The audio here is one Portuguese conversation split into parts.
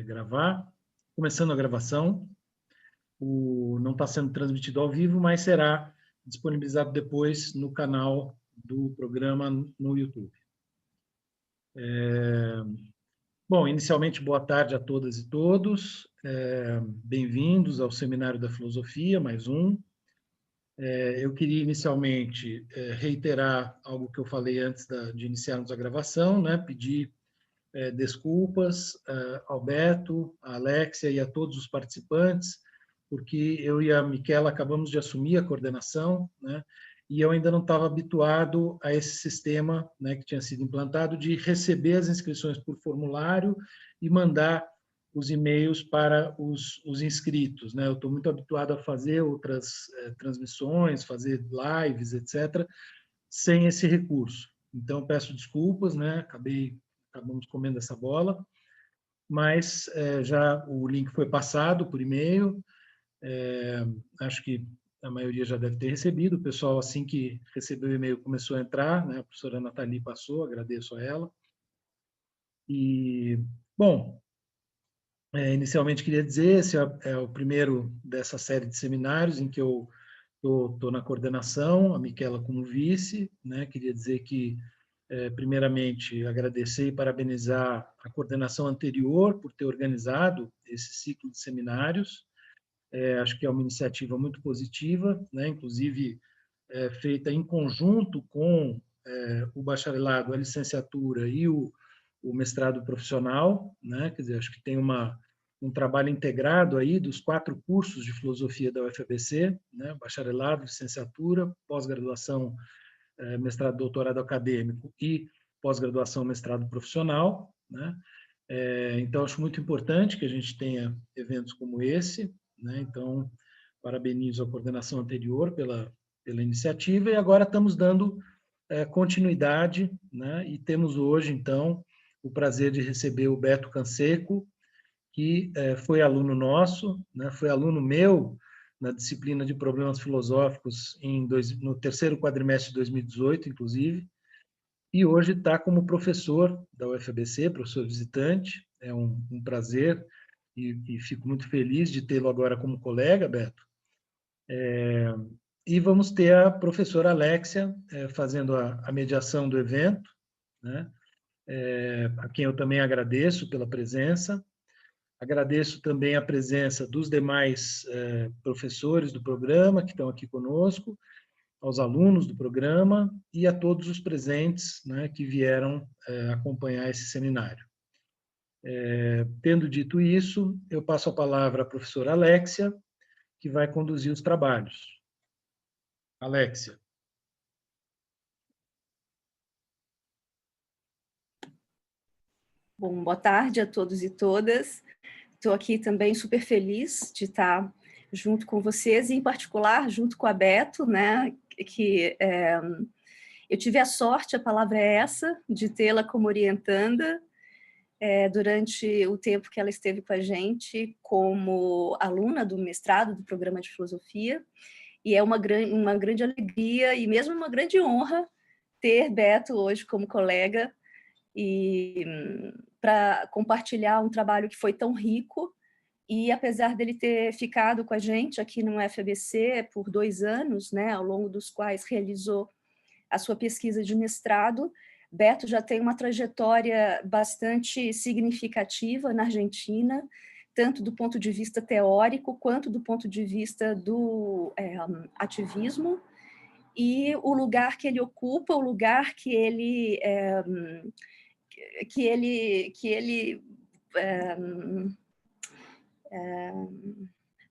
gravar. Começando a gravação, não está sendo transmitido ao vivo, mas será disponibilizado depois no canal do programa no YouTube. Bom, inicialmente, boa tarde a todas e todos. Bem-vindos ao Seminário da Filosofia, mais um. Eu queria inicialmente reiterar algo que eu falei antes de iniciarmos a gravação, né? Pedir desculpas ao Beto, à Alexia e a todos os participantes, porque eu e a Miquela acabamos de assumir a coordenação, né? E eu ainda não estava habituado a esse sistema, né, que tinha sido implantado, de receber as inscrições por formulário e mandar os e-mails para os inscritos, né? Eu estou muito habituado a fazer outras transmissões, fazer lives, etc., sem esse recurso. Então, peço desculpas, né? Acabamos comendo essa bola, mas já o link foi passado por e-mail, acho que a maioria já deve ter recebido, o pessoal, assim que recebeu o e-mail, começou a entrar, né? A professora Nathalie passou, agradeço a ela. E, bom, inicialmente queria dizer, esse é o primeiro dessa série de seminários em que eu estou na coordenação, a Miquela como vice, né? Queria dizer que, primeiramente, agradecer e parabenizar a coordenação anterior por ter organizado esse ciclo de seminários. Acho que é uma iniciativa muito positiva, né? Inclusive feita em conjunto com o bacharelado, a licenciatura e o mestrado profissional, né? Quer dizer, acho que tem um trabalho integrado aí dos 4 cursos de filosofia da UFABC, né? Bacharelado, licenciatura, pós-graduação, mestrado, doutorado acadêmico e pós-graduação, mestrado profissional, né? Então, acho muito importante que a gente tenha eventos como esse, né? Então, parabenizo a coordenação anterior pela iniciativa, e agora estamos dando continuidade, né? E temos hoje, então, o prazer de receber o Beto Canseco, que foi aluno nosso, né? Foi aluno meu na disciplina de Problemas Filosóficos no terceiro quadrimestre de 2018, inclusive, e hoje está como professor da UFABC, professor visitante. É um prazer e fico muito feliz de tê-lo agora como colega, Beto. E vamos ter a professora Alexia fazendo a mediação do evento, né? A quem eu também agradeço pela presença. Agradeço também a presença dos demais professores do programa que estão aqui conosco, aos alunos do programa e a todos os presentes, né, que vieram acompanhar esse seminário. Tendo dito isso, eu passo a palavra à professora Alexia, que vai conduzir os trabalhos. Alexia. Bom, boa tarde a todos e todas. Estou aqui também super feliz de estar junto com vocês, e em particular junto com a Beto, né, que eu tive a sorte, a palavra é essa, de tê-la como orientanda durante o tempo que ela esteve com a gente como aluna do mestrado do programa de filosofia, e é uma grande alegria e mesmo uma grande honra ter Beto hoje como colega e para compartilhar um trabalho que foi tão rico. E apesar dele ter ficado com a gente aqui no UFABC por 2 anos, né, ao longo dos quais realizou a sua pesquisa de mestrado, Beto já tem uma trajetória bastante significativa na Argentina, tanto do ponto de vista teórico quanto do ponto de vista do ativismo, e o lugar que ele ocupa, o lugar que ele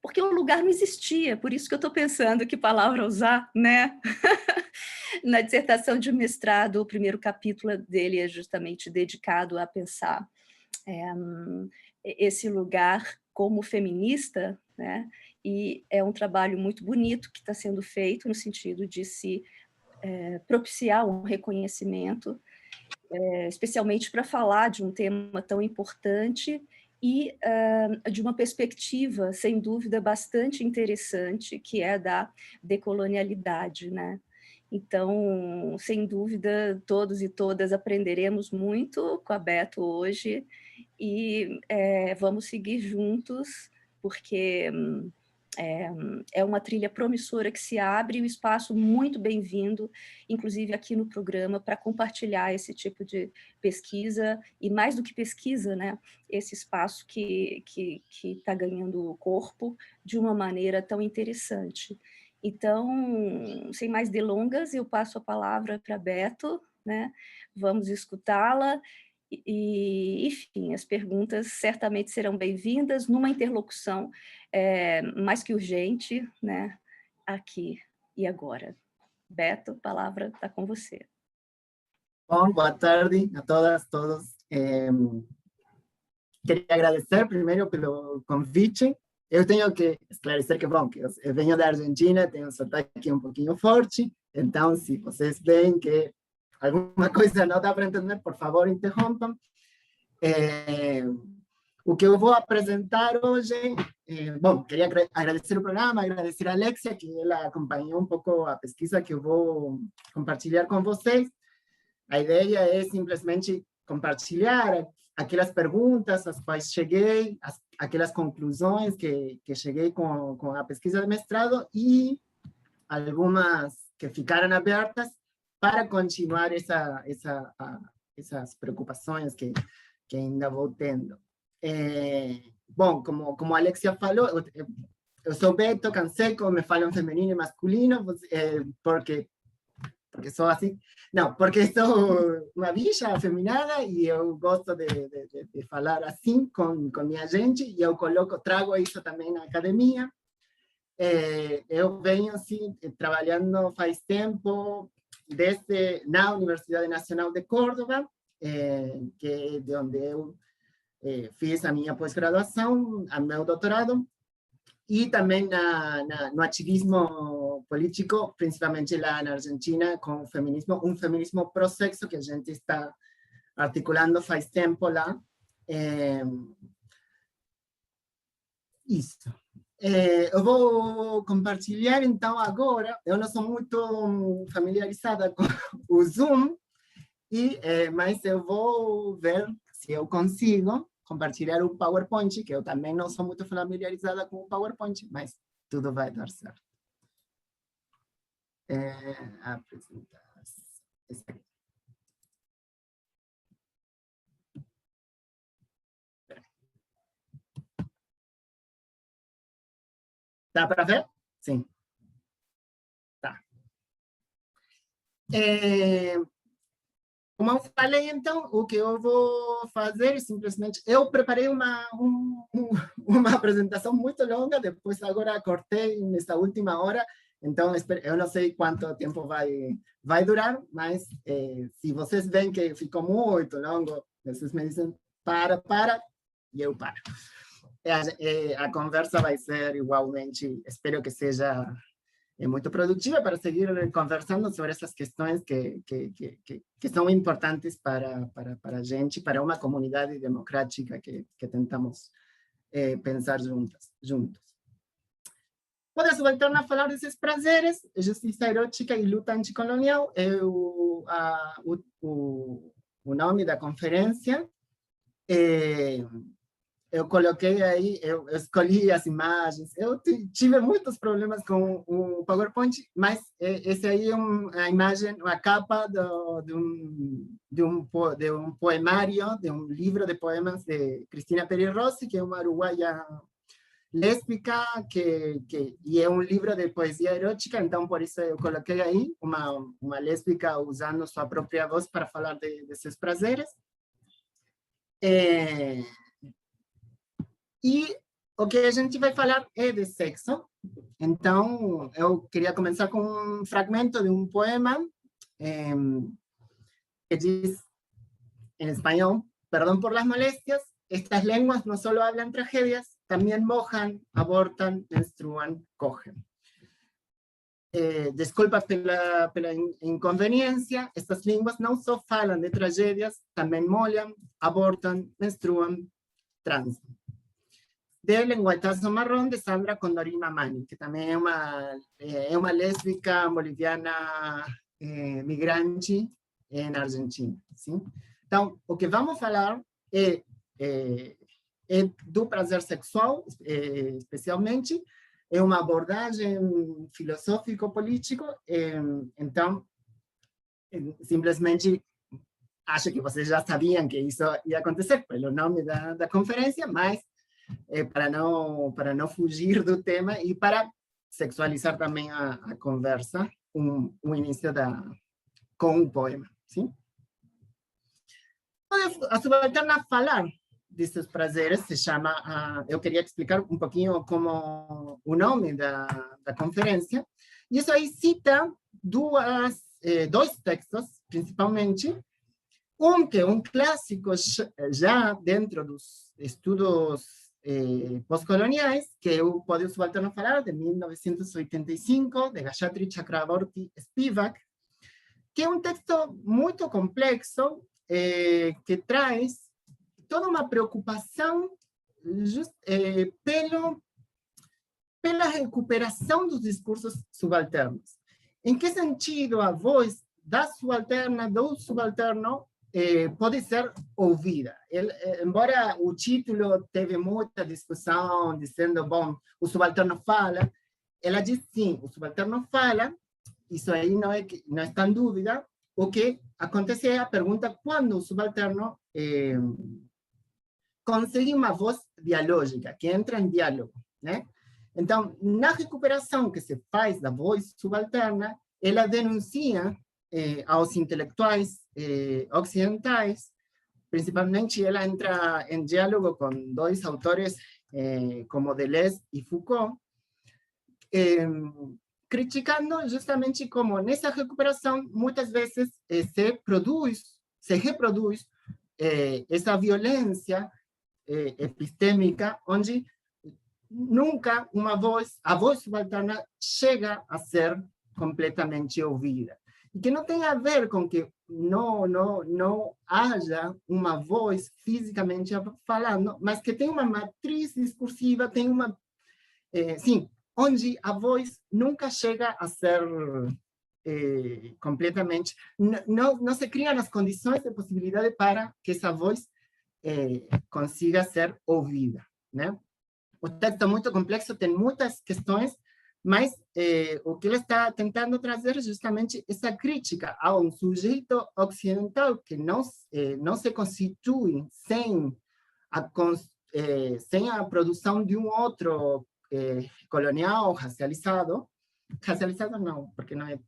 porque o lugar não existia, por isso que eu estou pensando que palavra usar, né? Na dissertação de mestrado, o primeiro capítulo dele é justamente dedicado a pensar esse lugar como feminista, né? E é um trabalho muito bonito que está sendo feito no sentido de se propiciar um reconhecimento, especialmente para falar de um tema tão importante e de uma perspectiva, sem dúvida, bastante interessante, que é da decolonialidade, né? Então, sem dúvida, todos e todas aprenderemos muito com a Beto hoje, e vamos seguir juntos, porque é uma trilha promissora que se abre, um espaço muito bem-vindo, inclusive aqui no programa, para compartilhar esse tipo de pesquisa, e mais do que pesquisa, né, esse espaço que está ganhando corpo de uma maneira tão interessante. Então, sem mais delongas, eu passo a palavra para Beto, né? Vamos escutá-la, enfim, as perguntas certamente serão bem-vindas numa interlocução mais que urgente, né? Aqui e agora. Beto, a palavra está com você. Bom, boa tarde a todas, todos. Queria agradecer primeiro pelo convite. Eu tenho que esclarecer que, bom, que eu venho da Argentina, tenho um sotaque um pouquinho forte, então, se vocês veem que alguma coisa não dá para entender, por favor, interrompam. O que eu vou apresentar hoje, bom, queria agradecer o programa, agradecer a Alexia, que ela acompanhou um pouco a pesquisa que eu vou compartilhar com vocês. A ideia é simplesmente compartilhar aquelas perguntas às quais cheguei, aquelas conclusões que cheguei com a pesquisa de mestrado e algumas que ficaram abertas para continuar essas preocupações que ainda vou tendo. Bom, como a Alexia falou, eu sou Beto Canseco, me falam feminino e masculino, porque sou assim. Não, porque sou uma bicha afeminada e eu gosto de falar assim com minha gente, e eu trago isso também na academia. Eu venho assim, trabalhando faz tempo, na Universidade Nacional de Córdoba, que é de onde eu fiz a minha pós-graduação, o meu doutorado, e também no ativismo político, principalmente lá na Argentina, com o feminismo, um feminismo pró-sexo que a gente está articulando faz tempo lá. Isso. Eu vou compartilhar, então, agora. Eu não sou muito familiarizada com o Zoom, mas eu vou ver se eu consigo compartilhar o PowerPoint, que eu também não sou muito familiarizada com o PowerPoint, mas tudo vai dar certo. Apresentar. Dá para ver? Sim. Tá. Como eu falei, então, o que eu vou fazer é simplesmente... Eu preparei uma apresentação muito longa, depois agora cortei nessa última hora, então eu não sei quanto tempo vai durar, mas se vocês veem que ficou muito longo, vocês me dizem para, e eu paro. A conversa vai ser igualmente, espero que seja muito produtiva para seguir conversando sobre essas questões que são importantes para a gente, para uma comunidade democrática que tentamos pensar juntos. Posso voltar a falar desses prazeres, justiça erótica e luta anticolonial, é o nome da conferência. Eu coloquei aí, eu escolhi as imagens, eu tive muitos problemas com o PowerPoint, mas esse aí é a imagem, a capa de um poemário, de um livro de poemas de Cristina Peri Rossi, que é uma uruguaia lésbica, e é um livro de poesia erótica, então por isso eu coloquei aí uma lésbica usando sua própria voz para falar desses prazeres. E o que a gente vai falar é de sexo. Então, eu queria começar com um fragmento de um poema que diz, en español: perdón por las molestias, estas lenguas no solo hablan tragedias, también mojan, abortan, menstruan, cogen. Desculpa pela inconveniência, estas línguas não só falam de tragédias, também molham, abortam, menstruam, transam. De Lenguaitazo Marrón, de Sandra Condorí Mamani, que também é uma lésbica boliviana migrante na Argentina. Sim? Então, o que vamos falar é é do prazer sexual, especialmente, é uma abordagem filosófico-político, então, simplesmente, acho que vocês já sabiam que isso ia acontecer pelo nome da conferência, mas para não fugir do tema e para sexualizar também a conversa, o início com um poema, sim? A subalterna falar desses prazeres se chama, eu queria explicar um pouquinho como o nome da conferência, e isso aí cita dois textos, principalmente, que é um clássico já dentro dos estudos pós-coloniais, que é o Pode o Subalterno Falar, de 1985, de Gayatri Chakraborty Spivak, que é um texto muito complexo, que traz toda uma preocupação pela recuperação dos discursos subalternos. Em que sentido a voz da subalterna, do subalterno, pode ser ouvida? Embora o título teve muita discussão, dizendo, bom, o subalterno fala, ela diz sim, o subalterno fala, isso aí não está em dúvida. O que acontece é a pergunta quando o subalterno consegue uma voz dialógica, que entra em diálogo, né? Então, na recuperação que se faz da voz subalterna, ela denuncia aos intelectuais ocidentais, principalmente ela entra em diálogo com dois autores como Deleuze e Foucault, criticando justamente como nessa recuperação muitas vezes se reproduz essa violência epistêmica, onde nunca a voz subalterna chega a ser completamente ouvida. E que não tem a ver com que não haja uma voz fisicamente falando, mas que tem uma matriz discursiva, tem uma... sim, onde a voz nunca chega a ser completamente... Não se criam as condições de possibilidade para que essa voz consiga ser ouvida, né? O texto é muito complexo, tem muitas questões, mas o que ele está tentando trazer é justamente essa crítica a um sujeito ocidental que não se constitui sem a produção de um outro colonial, racializado não, porque não é,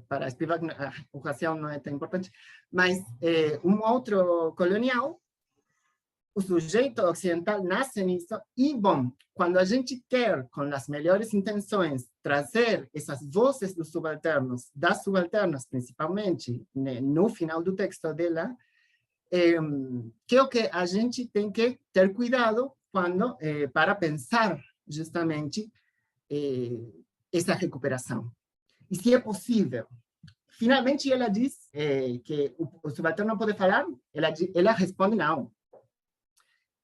para Spivak o racial não é tão importante, mas um outro colonial, o sujeito ocidental nasce nisso, e, bom, quando a gente quer, com as melhores intenções, trazer essas vozes dos subalternos, das subalternas principalmente, no final do texto dela, que é o que a gente tem que ter cuidado para pensar justamente essa recuperação. E se é possível. Finalmente, ela diz que o subalterno não pode falar, ela responde não.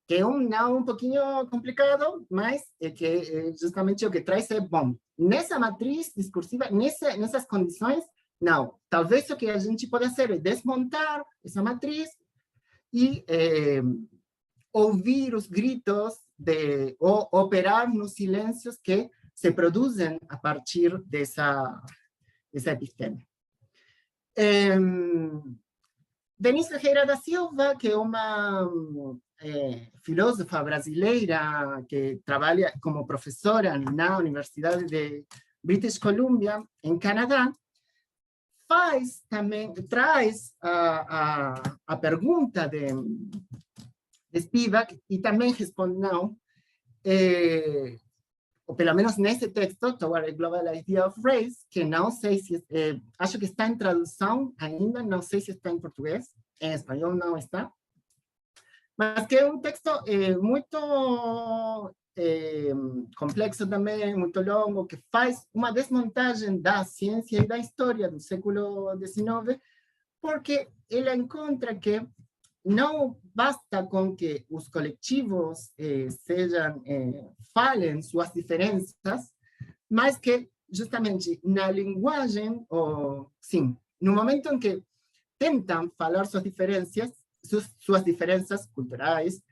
Que é um não um pouquinho complicado, mas que justamente o que traz é, bom, nessa matriz discursiva, nessas condições, não. Talvez o que a gente pode fazer é desmontar essa matriz e ouvir os gritos, ou operar nos silêncios que se produzem a partir dessa episteme. Denise Ferreira da Silva, que é uma filósofa brasileira que trabalha como professora na Universidade de British Columbia, em Canadá, traz a pergunta de Spivak e também responde não, ou pelo menos nesse texto, Toward a Global Idea of Race, que não sei se, acho que está em tradução ainda, não sei se está em português, em espanhol não está, mas que é um texto muito complexo também, muito longo, que faz uma desmontagem da ciência e da história do século XIX, porque ele encontra que não basta com que os coletivos falem suas diferenças, mas que justamente na linguagem, sim, no momento em que tentam falar suas diferenças culturais,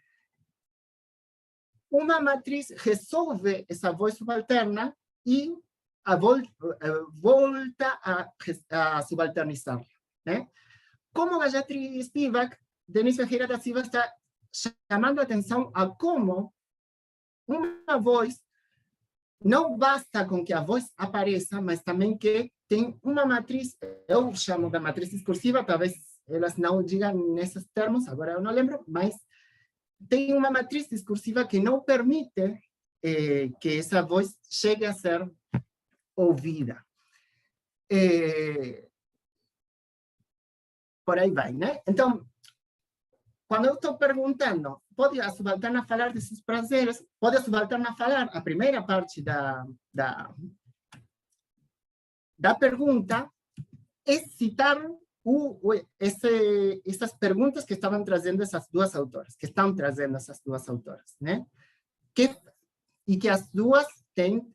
uma matriz resolve essa voz subalterna e volta a subalternizar, né? Como Gayatri Spivak, Denise Ferreira da Silva está chamando a atenção a como uma voz não basta com que a voz apareça, mas também que tem uma matriz, eu chamo da matriz discursiva, talvez elas não digam nesses termos, agora eu não lembro, mas tem uma matriz discursiva que não permite que essa voz chegue a ser ouvida. Por aí vai, né? Então, quando eu estou perguntando, pode a subalterna falar desses prazeres? Pode a subalterna falar? A primeira parte da pergunta é citar essas perguntas que estavam trazendo essas duas autoras, que estão trazendo essas duas autoras, né? E que as duas têm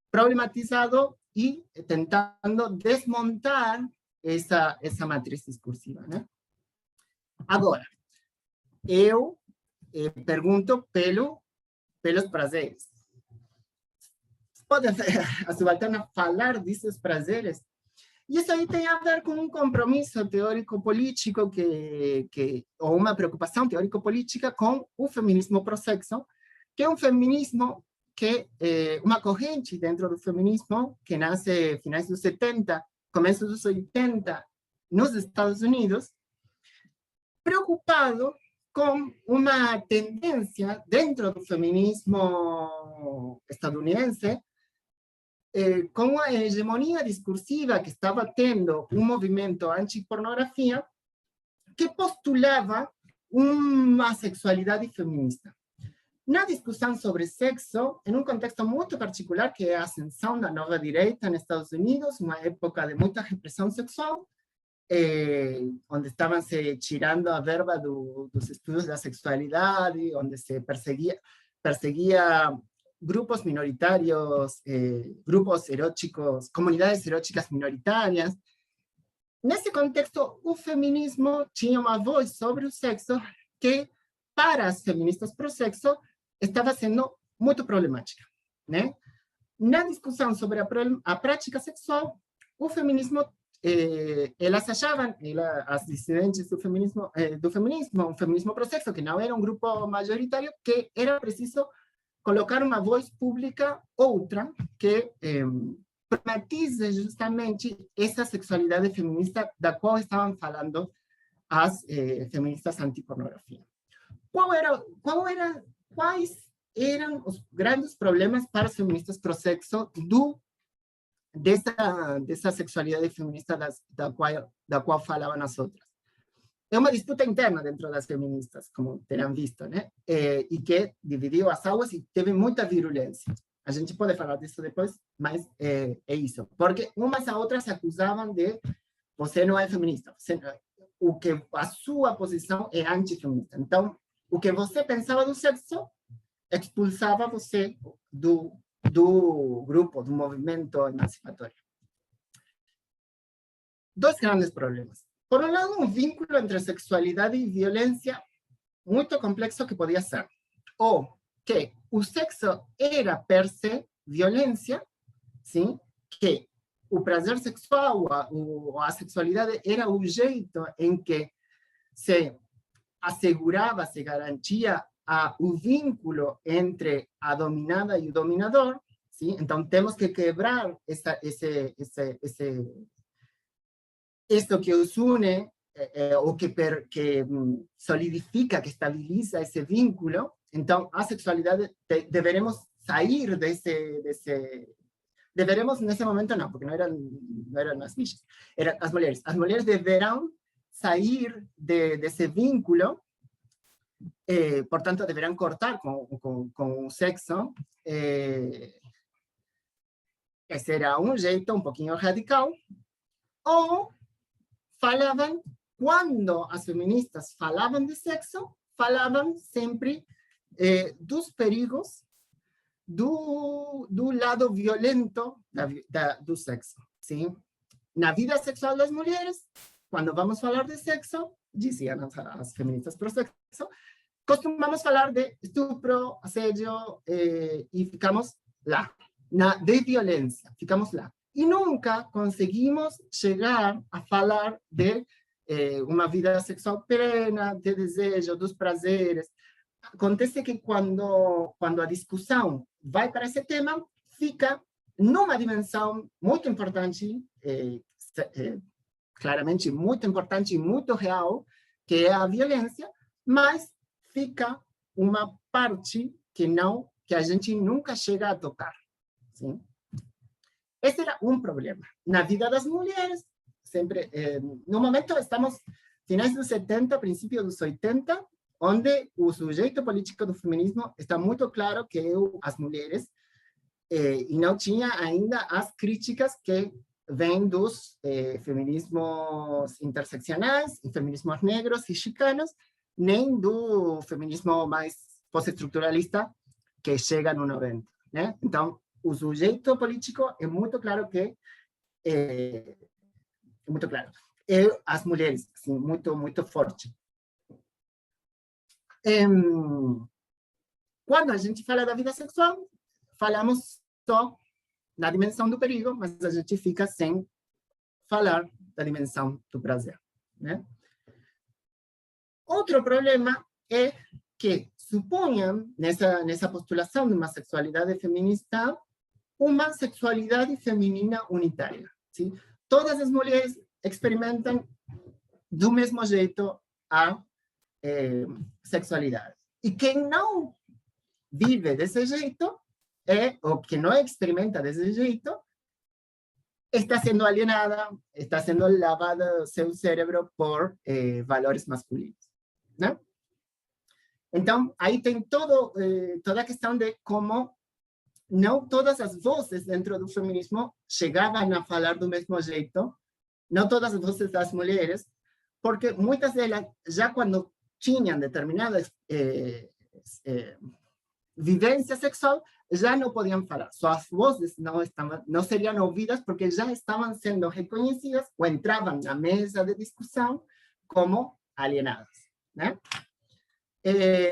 problematizado e tentando desmontar essa matriz discursiva, né? Agora, eu pergunto pelos prazeres. Pode a subalterna falar desses prazeres? E isso aí tem a ver com um compromisso teórico-político ou uma preocupação teórico-política com o feminismo pro-sexo, que é um feminismo que uma corrente dentro do feminismo que nasce finais dos 70, começo dos 80, nos Estados Unidos, preocupado com uma tendência dentro do feminismo estadunidense, com a hegemonia discursiva que estava tendo um movimento anti-pornografia que postulava uma sexualidade feminista. Na discussão sobre sexo, em um contexto muito particular, que é a ascensão da nova direita nos Estados Unidos, uma época de muita repressão sexual, onde estavam se tirando a verba dos estudos da sexualidade, onde se perseguia grupos minoritários, grupos eróticos, comunidades eróticas minoritárias. Nesse contexto, o feminismo tinha uma voz sobre o sexo que, para as feministas pro-sexo, estava sendo muito problemática, né? Na discussão sobre a prática sexual, o feminismo, elas achavam, as dissidentes do feminismo, o feminismo pro-sexo, que não era um grupo majoritário, que era preciso colocar uma voz pública outra que problematize justamente essa sexualidade feminista da qual estavam falando as feministas anti-pornografia. Quais eram os grandes problemas para as feministas pro-sexo dessa sexualidade feminista da qual falavam as outras? É uma disputa interna dentro das feministas, como terão visto, né? E que dividiu as águas e teve muita virulência. A gente pode falar disso depois, mas é isso. Porque umas a outras se acusavam de você não é feminista, a sua posição é antifeminista. Então, o que você pensava do sexo expulsava você do grupo, do movimento emancipatório. Dois grandes problemas. Por um lado, um vínculo entre sexualidade e violência muito complexo que podia ser. Ou que o sexo era per se violência, sim? Que o prazer sexual ou a sexualidade era o jeito em que se assegurava, se garantia o vínculo entre a dominada e o dominador, sim? Então temos que quebrar isso que os une, ou que solidifica, que estabiliza esse vínculo. Então, a sexualidade, deveremos sair deveremos, nesse momento, não, porque não eram as bichas, eram as mulheres. As mulheres deverão sair desse vínculo, portanto, deverão cortar com o sexo. Esse era um jeito um pouquinho radical. Ou falavam, quando as feministas falavam de sexo, falavam sempre dos perigos do lado violento do sexo, sim? Na vida sexual das mulheres, quando vamos falar de sexo, diziam as feministas pro sexo, costumamos falar de estupro, assédio, e ficamos lá, de violência, ficamos lá. E nunca conseguimos chegar a falar de uma vida sexual plena, de desejo, dos prazeres. Acontece que quando a discussão vai para esse tema, fica numa dimensão muito importante, claramente muito importante e muito real, que é a violência, mas fica uma parte que a gente nunca chega a tocar. Sim? Esse era um problema. Na vida das mulheres, sempre, no momento estamos finais dos 70, princípio dos 80, onde o sujeito político do feminismo está muito claro que é as mulheres, e não tinha ainda as críticas que vêm dos feminismos interseccionais, feminismos negros e chicanos, nem do feminismo mais pós-estruturalista que chega no 90. Né? Então, o sujeito político é muito claro que muito claro. As mulheres, assim, muito forte. Quando a gente fala da vida sexual, falamos só na dimensão do perigo, mas a gente fica sem falar da dimensão do prazer. Né? Outro problema é que suponham, nessa postulação de uma sexualidade feminista, uma sexualidade feminina unitária. Sim? Todas as mulheres experimentam do mesmo jeito a sexualidade. E quem não vive desse jeito, ou que não experimenta desse jeito, está sendo alienada, está sendo lavada seu cérebro por valores masculinos. Né? Então, aí tem toda a questão de como não todas as vozes dentro do feminismo chegavam a falar do mesmo jeito, não todas as vozes das mulheres, porque muitas delas, já quando tinham determinada vivência sexual, já não podiam falar. Suas vozes não seriam ouvidas porque já estavam sendo reconhecidas ou entravam na mesa de discussão como alienadas. Né?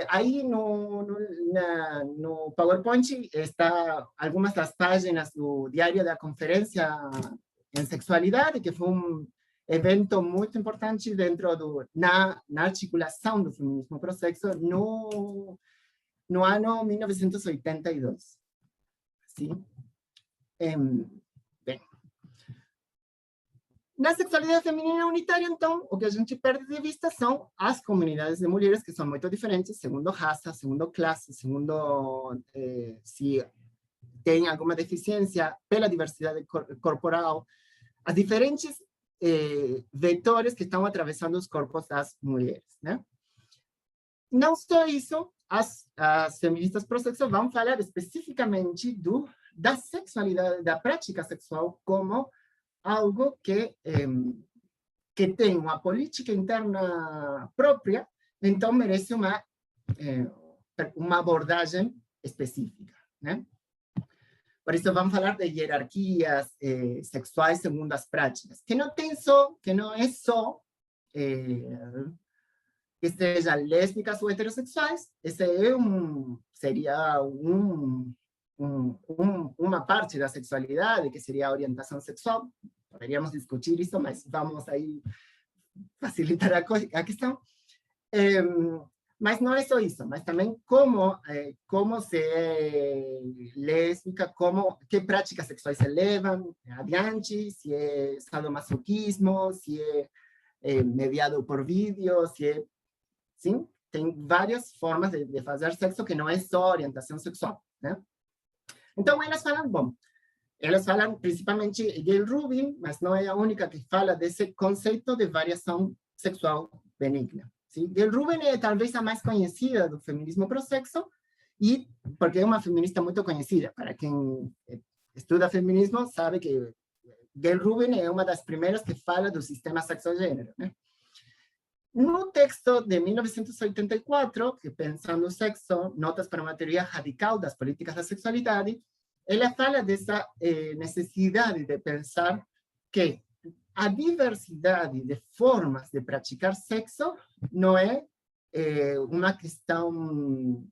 Aí no PowerPoint está algumas das páginas do Diário da Conferência em Sexualidade, que foi um evento muito importante na articulação do feminismo pro sexo no ano 1982. Sim? Bem. Na sexualidade feminina unitária, então, o que a gente perde de vista são as comunidades de mulheres, que são muito diferentes, segundo raça, segundo classe, segundo se tem alguma deficiência pela diversidade corporal, as diferentes vetores que estão atravessando os corpos das mulheres. Né? Não só isso, as feministas pro-sexo vão falar especificamente da sexualidade, da prática sexual, como algo que tem uma política interna própria, então merece uma abordagem específica. Né? Por isso vamos falar de hierarquias sexuais segundo as práticas, que não é só que sejam lésbicas ou heterossexuais. Esse seria uma parte da sexualidade, que seria a orientação sexual. Poderíamos discutir isso, mas vamos aí facilitar a questão. Mas não é só isso, mas também como ser lésbica, que práticas sexuais se levam adiante, se é sadomasoquismo, se é mediado por vídeo, sim? Tem várias formas de fazer sexo que não é só orientação sexual. Né? Então, elas falam principalmente Gayle Rubin, mas não é a única que fala desse conceito de variação sexual benigna. Sim? Gayle Rubin é talvez a mais conhecida do feminismo pro-sexo, e porque é uma feminista muito conhecida. Para quem estuda feminismo, sabe que Gayle Rubin é uma das primeiras que fala do sistema sexo-gênero. Né? No texto de 1984, que Pensando o Sexo, Notas para uma Teoria Radical das Políticas da Sexualidade, ela fala dessa necessidade de pensar que a diversidade de formas de praticar sexo não é uma questão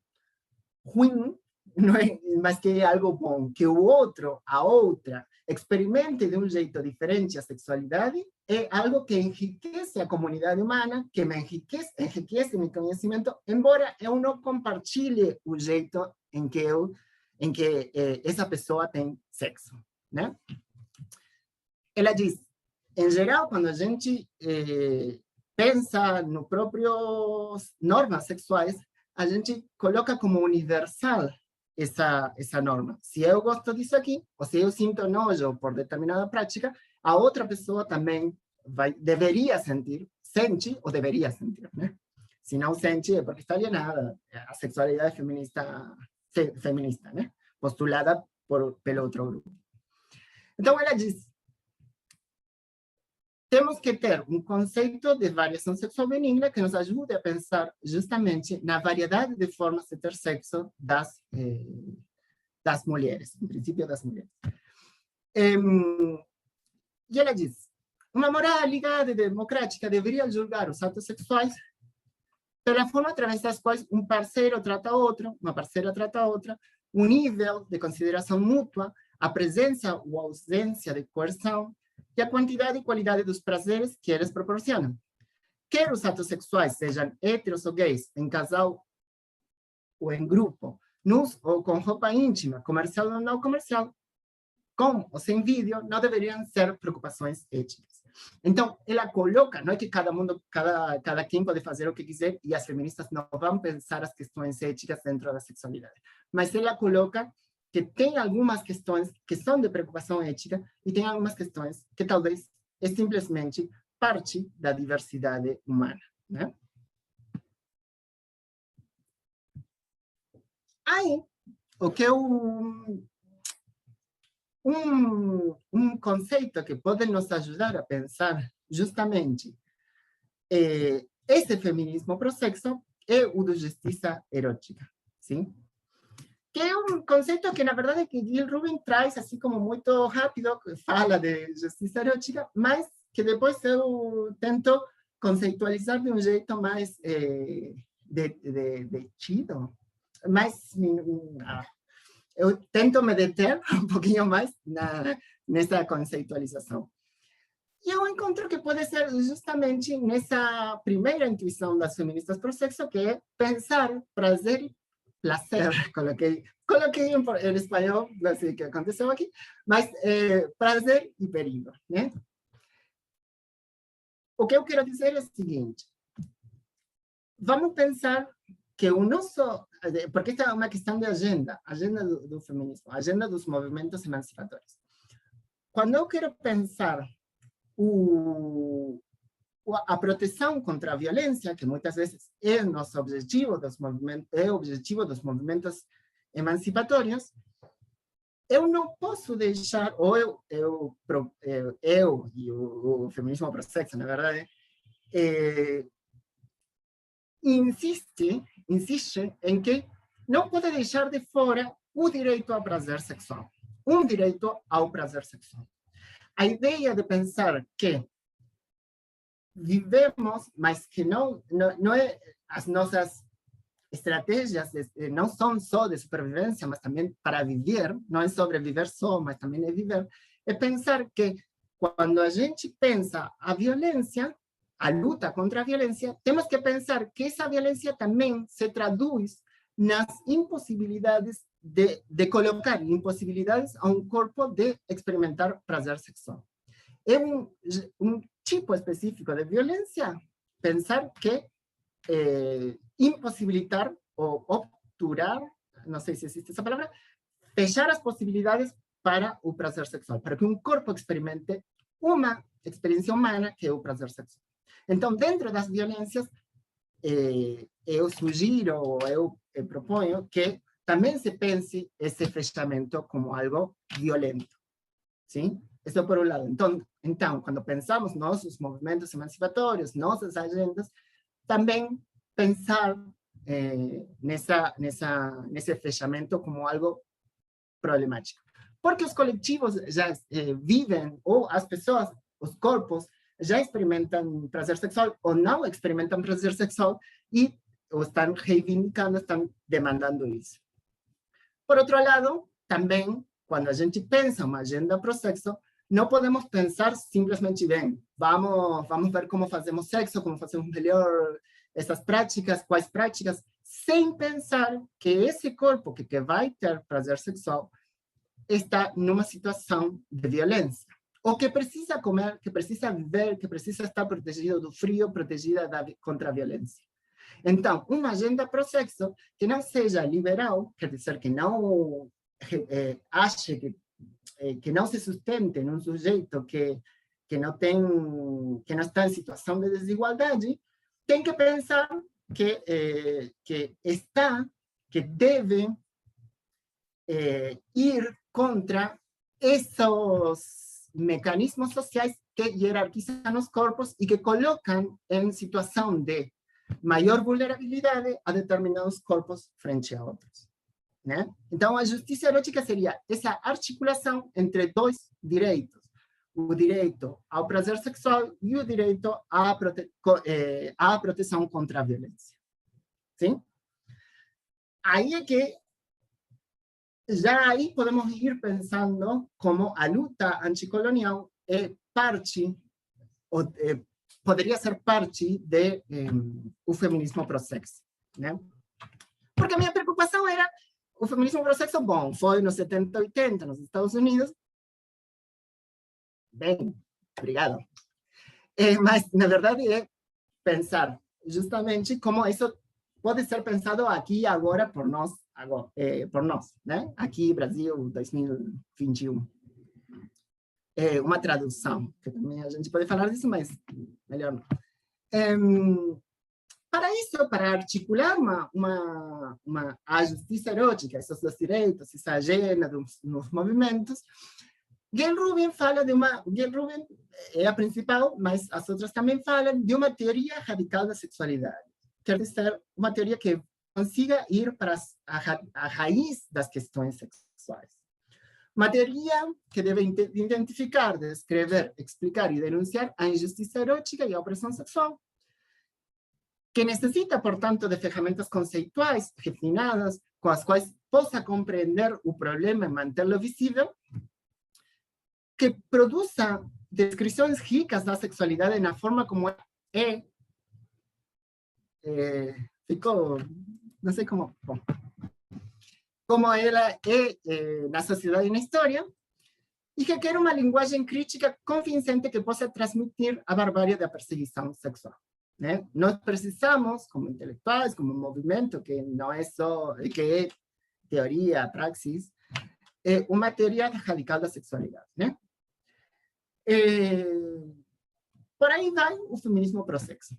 ruim, não é mais que algo bom, que o outro, a outra, experimente de um jeito diferente a sexualidade, é algo que enriquece a comunidade humana, que me enriquece meu conhecimento, embora eu não compartilhe o jeito em que essa pessoa tem sexo, né? Ela diz, em geral, quando a gente pensa no próprios normas sexuais, a gente coloca como universal essa norma. Se eu gosto disso aqui, ou se eu sinto nojo por determinada prática, a outra pessoa também deveria sentir, sente ou deveria sentir, né? Se não sente é porque está alienada. A sexualidade feminista, né? Postulada pelo outro grupo. Então ela diz, temos que ter um conceito de variação sexual benigna que nos ajude a pensar justamente na variedade de formas de ter sexo das mulheres, em princípio das mulheres. E ela diz, uma moral ligada e democrática deveria julgar os atos sexuais pela forma através das quais um parceiro trata outro, uma parceira trata outra, o nível de consideração mútua, a presença ou ausência de coerção, e a quantidade e qualidade dos prazeres que eles proporcionam. Quer os atos sexuais sejam héteros ou gays, em casal ou em grupo, nus ou com roupa íntima, comercial ou não comercial, com ou sem vídeo, não deveriam ser preocupações éticas. Então, ela coloca, não é que cada quem pode fazer o que quiser e as feministas não vão pensar as questões éticas dentro da sexualidade, mas ela coloca que tem algumas questões que são de preocupação ética e tem algumas questões que talvez é simplesmente parte da diversidade humana, né? Aí, o que um conceito que pode nos ajudar a pensar justamente esse feminismo pro sexo é o de justiça erótica, sim? Que é um conceito que, na verdade, que Jill Rubin traz, assim como muito rápido, fala de justiça erótica, mas que depois eu tento conceitualizar de um jeito mais detido, mais... eu tento me deter um pouquinho mais nessa conceitualização. E eu encontro que pode ser justamente nessa primeira intuição das feministas pro sexo, que é pensar prazer e placer, coloquei em espanhol, não sei o que aconteceu aqui, mas prazer e perigo, né? O que eu quero dizer é o seguinte, vamos pensar que o nosso, porque esta é uma questão de agenda do feminismo, agenda dos movimentos emancipatórios. Quando eu quero pensar a proteção contra a violência, que muitas vezes é nosso objetivo dos movimentos emancipatórios, eu não posso deixar, ou eu e o feminismo pro sexo, na verdade, insiste em que não pode deixar de fora o direito ao prazer sexual. Um direito ao prazer sexual. A ideia de pensar que vivemos, mas que não é, as nossas estratégias não são só de sobrevivência, mas também para viver, não é sobreviver só, mas também é viver, é pensar que quando a gente pensa a violência, a luta contra a violência, temos que pensar que essa violência também se traduz nas impossibilidades de colocar impossibilidades a um corpo de experimentar prazer sexual. É um tipo específico de violência pensar que impossibilitar ou obturar, não sei se existe essa palavra, fechar as possibilidades para o prazer sexual, para que um corpo experimente uma experiência humana que é o prazer sexual. Então, dentro das violências, eu sugiro, ou eu proponho que também se pense esse fechamento como algo violento. Sim? Isso por um lado. Então, quando pensamos nossos movimentos emancipatórios, nossas agendas, também pensar nesse fechamento como algo problemático. Porque os coletivos já vivem, ou as pessoas, os corpos, já experimentam prazer sexual ou não experimentam prazer sexual, e ou estão reivindicando, estão demandando isso. Por outro lado, também, quando a gente pensa uma agenda para o sexo, não podemos pensar simplesmente, bem, vamos ver como fazemos sexo, como fazemos melhor essas práticas, quais práticas, sem pensar que esse corpo que vai ter prazer sexual está numa situação de violência, ou que precisa comer, que precisa viver, que precisa estar protegido do frio, protegida contra a violência. Então, uma agenda para o sexo que não seja liberal, quer dizer, que não ache que não se sustente num sujeito que não está em situação de desigualdade, tem que pensar que deve ir contra esses mecanismos sociais que hierarquizam os corpos e que colocam em situação de maior vulnerabilidade a determinados corpos frente a outros. Né? Então, a justiça erótica seria essa articulação entre dois direitos, o direito ao prazer sexual e o direito à proteção contra a violência. Sim? Aí é que já aí podemos ir pensando como a luta anticolonial é parte, ou poderia ser parte do feminismo pro-sexo, né? Porque a minha preocupação era o feminismo pro-sexo, bom, foi nos 70, 80, nos Estados Unidos. Bem, obrigado. Mas, na verdade, é pensar justamente como isso pode ser pensado aqui agora por nós, né? Aqui, Brasil, 2021. Uma tradução, que também a gente pode falar disso, mas melhor não. Para isso, para articular a justiça erótica, esses dois direitos, essa agenda nos movimentos, Gayle Rubin fala de Gayle Rubin é a principal, mas as outras também falam de uma teoria radical da sexualidade. Quer dizer, uma teoria que consiga ir para a raiz das questões sexuais. Uma teoria que deve identificar, descrever, explicar e denunciar a injustiça erótica e a opressão sexual, que necessita, portanto, de ferramentas conceituais refinadas, com as quais possa compreender o problema e mantê-lo visível, que produza descrições ricas da sexualidade na forma como ficou, não sei como, bom, como ela na sociedade e na história, e que quer uma linguagem crítica convincente que possa transmitir a barbárie da perseguição sexual. Né? Nós precisamos, como intelectuais, como movimento, que não é só, que é teoria, praxis, uma teoria radical da sexualidade. Né? Por aí vai o feminismo pro-sexo.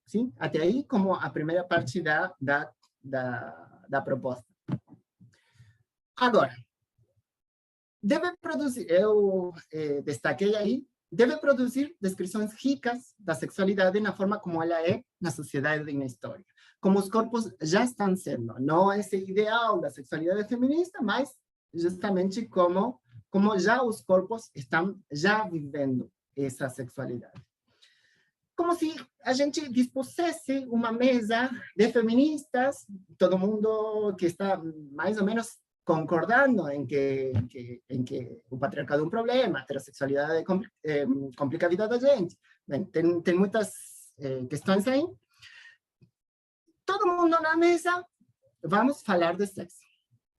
Sim? Até aí, como a primeira parte da proposta. Agora, deve produzir, eu destaquei aí, deve produzir descrições ricas da sexualidade na forma como ela é na sociedade e na história. Como os corpos já estão sendo, não esse ideal da sexualidade feminista, mas justamente como já os corpos estão já vivendo essa sexualidade. Como se a gente dispusesse uma mesa de feministas, todo mundo que está mais ou menos concordando em que o patriarcado é um problema, a heterossexualidade complica a vida da gente. Bem, tem muitas questões aí. Todo mundo na mesa, vamos falar de sexo.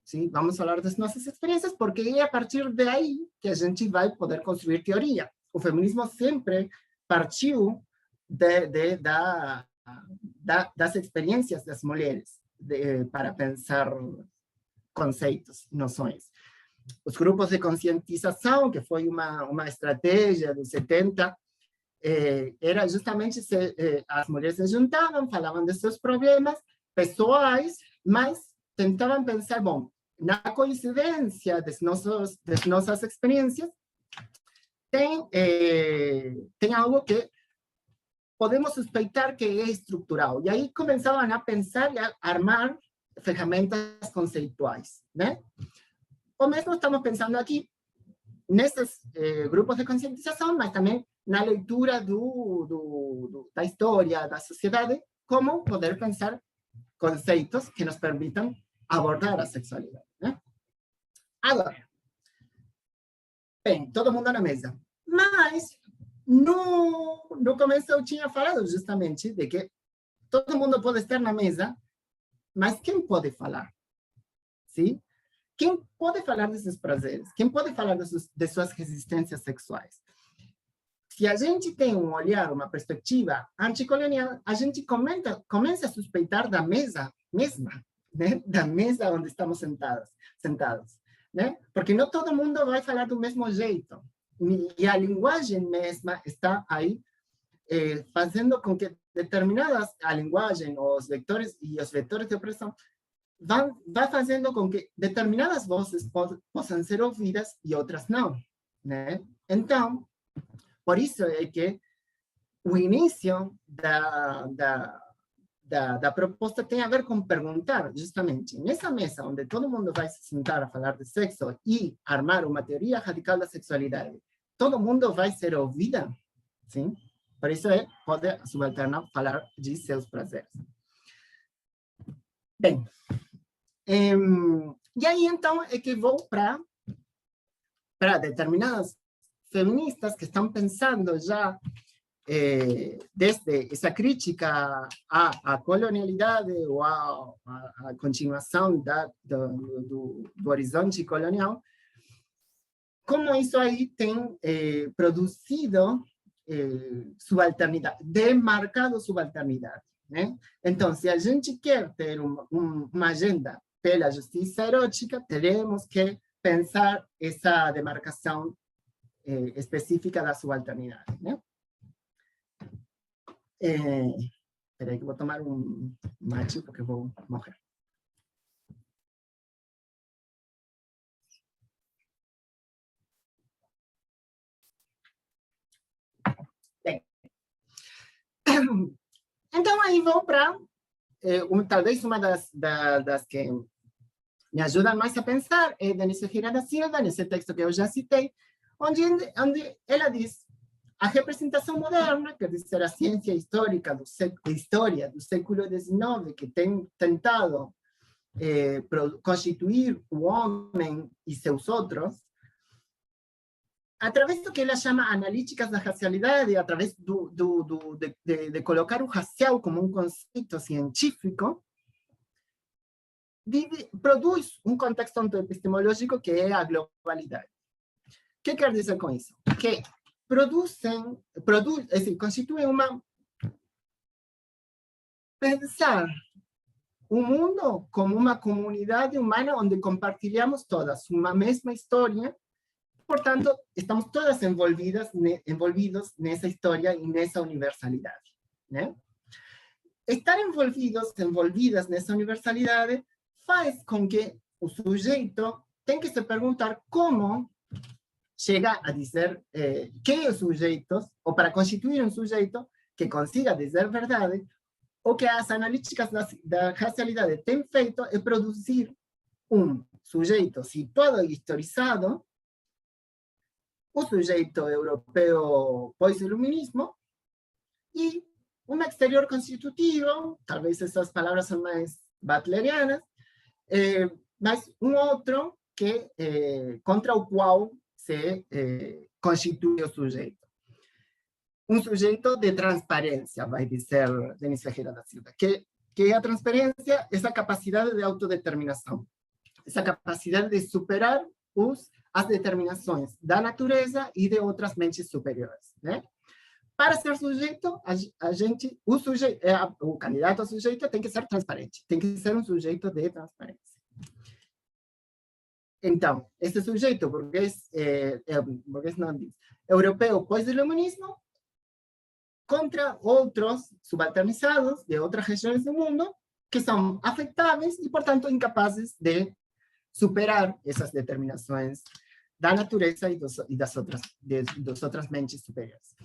Sim? Vamos falar das nossas experiências, porque é a partir daí que a gente vai poder construir teoria. O feminismo sempre partiu das experiências das mulheres para pensar conceitos, noções. Os grupos de conscientização, que foi uma estratégia dos 70, era justamente as mulheres se juntavam, falavam de seus problemas pessoais, mas tentavam pensar, bom, na coincidência das nossas experiências, tem algo que podemos suspeitar que é estrutural. E aí começavam a pensar e a armar ferramentas conceituais, né? Ou mesmo estamos pensando aqui nesses grupos de conscientização, mas também na leitura da história da sociedade, como poder pensar conceitos que nos permitam abordar a sexualidade, né? Agora, bem, todo mundo na mesa. Mas, no começo eu tinha falado justamente de que todo mundo pode estar na mesa, mas quem pode falar? Sim? Quem pode falar desses prazeres? Quem pode falar de suas resistências sexuais? Se a gente tem um olhar, uma perspectiva anticolonial, a gente começa a suspeitar da mesa mesma, né? Da mesa onde estamos sentados, né? Porque não todo mundo vai falar do mesmo jeito. E a linguagem mesma está aí fazendo com que determinadas, a linguagem, os vetores de opressão, vai fazendo com que determinadas vozes possam ser ouvidas e outras não, né? Então, por isso é que o início da proposta tem a ver com perguntar, justamente, nessa mesa onde todo mundo vai se sentar a falar de sexo e armar uma teoria radical da sexualidade, todo mundo vai ser ouvida, sim? Por isso pode a subalterna falar de seus prazeres. Bem, e aí então é que vou para determinadas feministas que estão pensando já desde essa crítica à colonialidade ou à continuação do horizonte colonial, como isso aí tem produzido subalternidade, demarcado subalternidade, né? Então, se a gente quer ter uma agenda pela justiça erótica, teremos que pensar essa demarcação específica da subalternidade, né? Espera aí que vou tomar um mate porque vou morrer. Bem, então aí vou para talvez uma das que me ajudam mais a pensar é Denise Ferreira da Silva, nesse texto que eu já citei, onde ela diz: a representação moderna, quer dizer, a ciência histórica história do século XIX, que tem tentado constituir o homem e seus outros, através do que ela chama analíticas da racialidade, através de colocar o racial como um conceito científico, produz um contexto epistemológico que é a globalidade. O que quer dizer com isso? Que constituem pensar o mundo como uma comunidade humana onde compartilhamos todas uma mesma história, portanto, estamos todas envolvidos nessa história e nessa universalidade, né? Estar envolvidas nessa universalidade faz com que o sujeito tenha que se perguntar como chega a dizer que os sujeitos, ou para constituir um sujeito que consiga dizer verdade, o que as analíticas da racialidade têm feito é produzir um sujeito situado e historizado, o sujeito europeu pós-iluminismo, e um exterior constitutivo, talvez essas palavras são mais butlerianas, mas um outro que, contra o qual se constitui o sujeito. Um sujeito de transparência, vai dizer Denise Ferreira da Silva, que é a transparência, essa capacidade de autodeterminação, essa capacidade de superar as determinações da natureza e de outras mentes superiores, né? Para ser sujeito, o candidato a sujeito tem que ser transparente, tem que ser um sujeito de transparência. Então, esse sujeito burguês não diz, europeu pós-iluminismo, contra outros subalternizados de outras regiões do mundo que são afetáveis e, portanto, incapazes de superar essas determinações da natureza e das outras mentes superiores.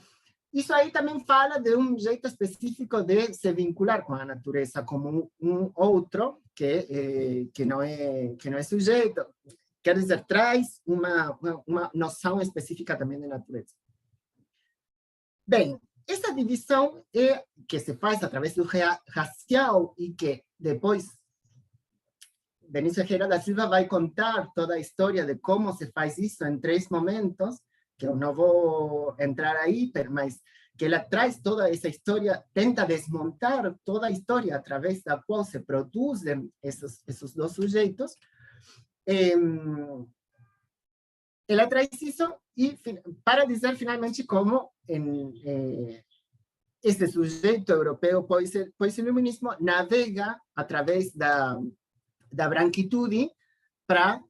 Isso aí também fala de um jeito específico de se vincular com a natureza como um outro que não é sujeito. Quer dizer, traz uma noção específica também de natureza. Bem, essa divisão que se faz através do racial e que Depois, Denise Ferreira da Silva vai contar toda a história de como se faz isso em 3 momentos, que eu não vou entrar aí, mas que ela traz toda essa história, tenta desmontar toda a história através da qual se produzem esses 2 sujeitos. Ela traz isso e para dizer finalmente como esse sujeito europeu pós-iluminismo navega através da branquitude para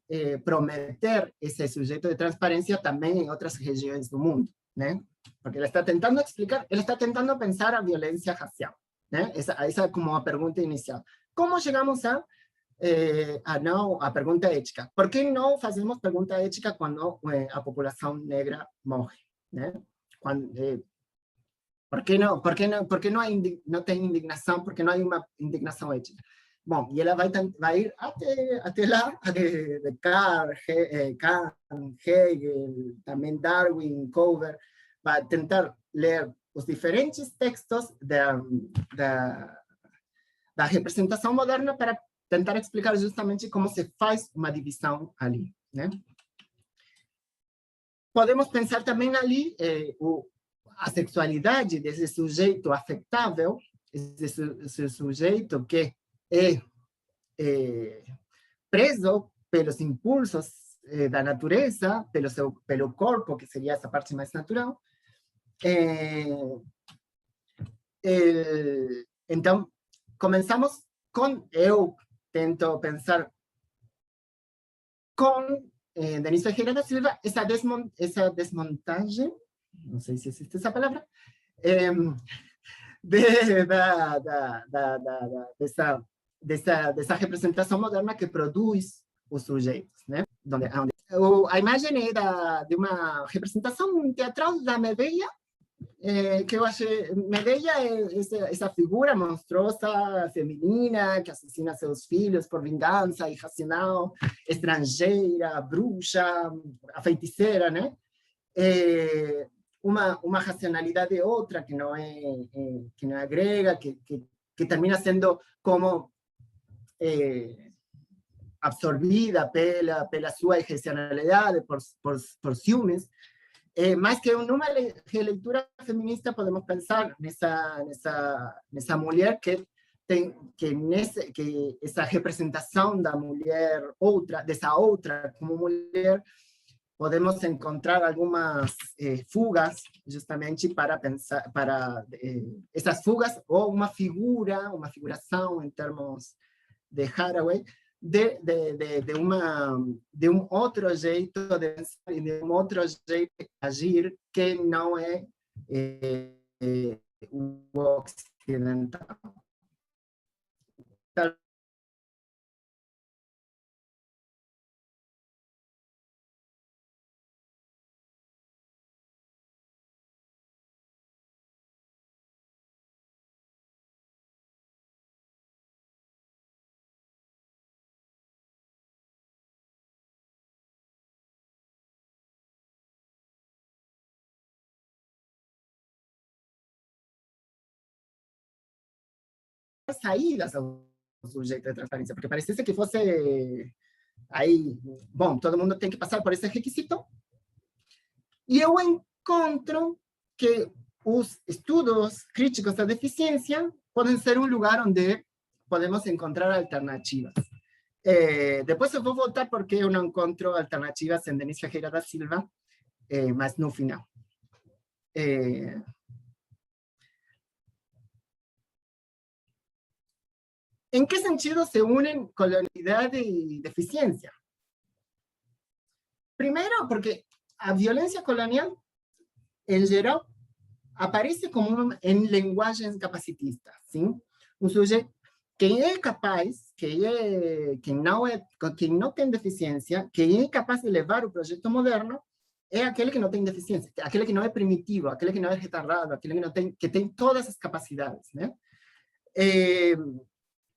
prometer esse sujeito de transparência também em outras regiões do mundo, né? Porque ela está tentando explicar, ela está tentando pensar a violência racial, né? Essa é como a pergunta inicial. Como chegamos a pergunta ética? Por que não fazemos pergunta ética quando a população negra morre, né? ¿Por qué no? ¿Por qué no tem indignação? ¿Por que não há uma indignação ética? Bom, e ela vai ir até lá, de Kant, Hegel, também Darwin, Cover, vai tentar ler os diferentes textos da representação moderna para tentar explicar justamente como se faz uma divisão ali, né? Podemos pensar também ali a sexualidade desse sujeito afetável, esse sujeito que é preso pelos impulsos da natureza, pelo corpo, que seria essa parte mais natural. Então, começamos com, eu tento pensar com Denise Ferreira da Silva, essa desmontagem, não sei se existe essa palavra, dessa representação moderna que produz os sujeitos, né? A imagem é de uma representação teatral da Medea, que eu achei, Medea é essa figura monstruosa, feminina, que assassina seus filhos por vingança, irracional, estrangeira, bruxa, a feiticeira, né? Uma racionalidade outra que não é grega, que termina sendo como absorvida pela sua irracionalidade, por ciúmes. Mais que numa releitura feminista, podemos pensar nessa mulher que essa representação da mulher dessa outra como mulher, podemos encontrar algumas fugas, justamente para pensar, essas fugas, ou uma figuração, em termos de Haraway, de um outro jeito de pensar e de um outro jeito de agir que não é o ocidental. Saídas ao sujeito de transparência, porque parecia que fosse aí, bom, todo mundo tem que passar por esse requisito, e eu encontro que os estudos críticos da deficiência podem ser um lugar onde podemos encontrar alternativas. Depois eu vou voltar porque eu não encontro alternativas em Denise Ferreira da Silva, mas no final. ¿En qué sentido se unen colonialidad y deficiencia? Primero, porque a violencia colonial, en general, aparece como en lenguajes capacitistas, ¿sí? Un sujeto que es capaz, que no tiene deficiencia, que es capaz de levar o proyecto moderno, é aquele que não tem deficiência, aquele que não é primitivo, aquele que não é retardado, aquele que tem todas as capacidades, né?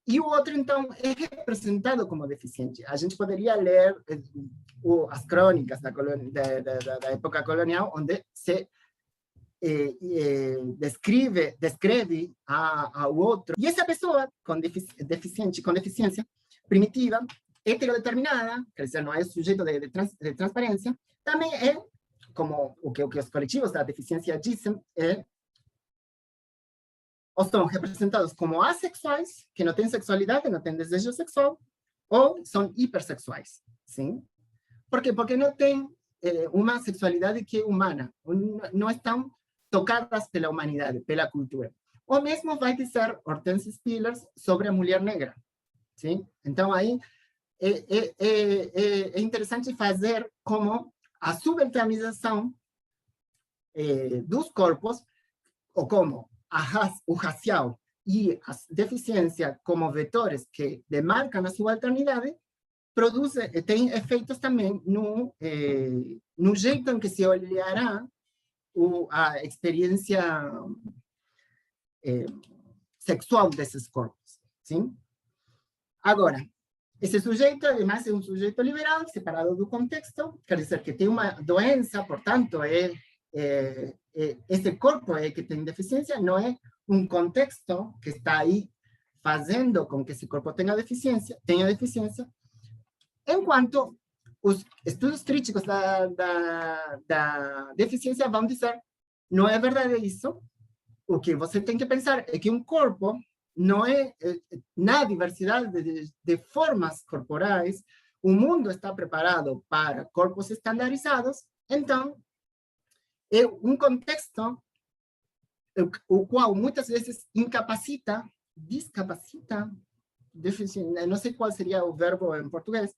E o outro, então, é representado como deficiente. A gente poderia ler as crônicas da época colonial, onde se descreve ao outro. E essa pessoa com deficiência primitiva, heterodeterminada, quer dizer, não é sujeito de transparência, também é, como o que os coletivos da deficiência dizem, ou são representados como assexuais, que não têm sexualidade, não têm desejo sexual, ou são hipersexuais, sim? Por quê? Porque não têm uma sexualidade que é humana, não estão tocadas pela humanidade, pela cultura. O mesmo vai dizer Hortense Spillers sobre a mulher negra, sim? Então, aí é interessante fazer como a subalternização dos corpos, ou como o racial e a deficiência como vetores que demarcam a subalternidade, tem efeitos também no jeito em que se olhará a experiência sexual desses corpos, sim? Agora, esse sujeito, además, é um sujeito liberal, separado do contexto, quer dizer que tem uma doença, portanto, esse corpo que tem deficiência, não é um contexto que está aí fazendo com que esse corpo tenha deficiência, enquanto os estudos críticos da deficiência vão dizer, não é verdade isso, o que você tem que pensar é que um corpo não é, na diversidade de formas corporais, o mundo está preparado para corpos estandarizados, então, é um contexto o qual muitas vezes discapacita, não sei qual seria o verbo em português,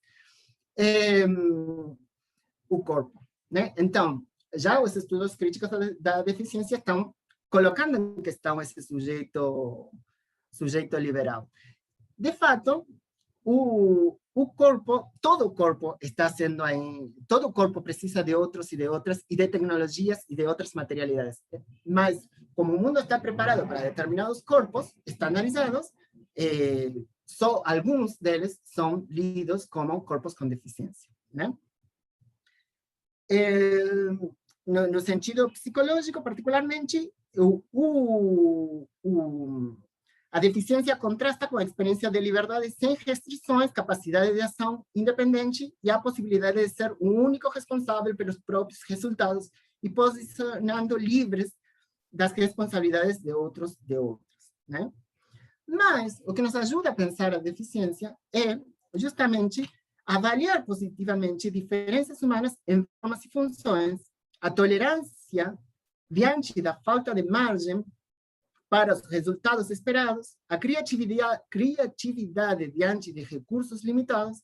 o corpo, né? Então, já os estudos críticos da deficiência estão colocando em questão esse sujeito liberal. De fato, todo o corpo está sendo aí, todo o corpo precisa de outros e de outras, e de tecnologias e de outras materialidades. Mas, como o mundo está preparado para determinados corpos estandarizados, só alguns deles são lidos como corpos com deficiência, né? No sentido psicológico, particularmente, a deficiência contrasta com a experiência de liberdade sem restrições, capacidade de ação independente e a possibilidade de ser o único responsável pelos próprios resultados e posicionando livres das responsabilidades de outros, né? Mas o que nos ajuda a pensar a deficiência é justamente avaliar positivamente diferenças humanas em formas e funções, a tolerância diante da falta de margem para os resultados esperados, a criatividade diante de recursos limitados,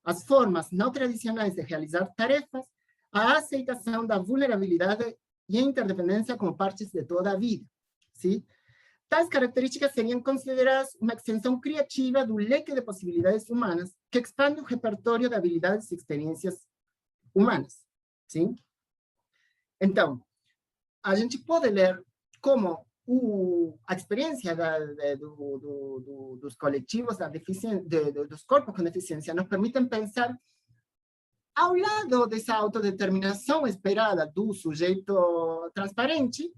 as formas não tradicionais de realizar tarefas, a aceitação da vulnerabilidade e a interdependência como partes de toda a vida. Sim? Tais características seriam consideradas uma extensão criativa do leque de possibilidades humanas que expande o repertório de habilidades e experiências humanas. Sim? Então, a gente pode ler como a experiência dos coletivos dos corpos com deficiência nos permitem pensar, ao lado dessa autodeterminação esperada do sujeito transparente,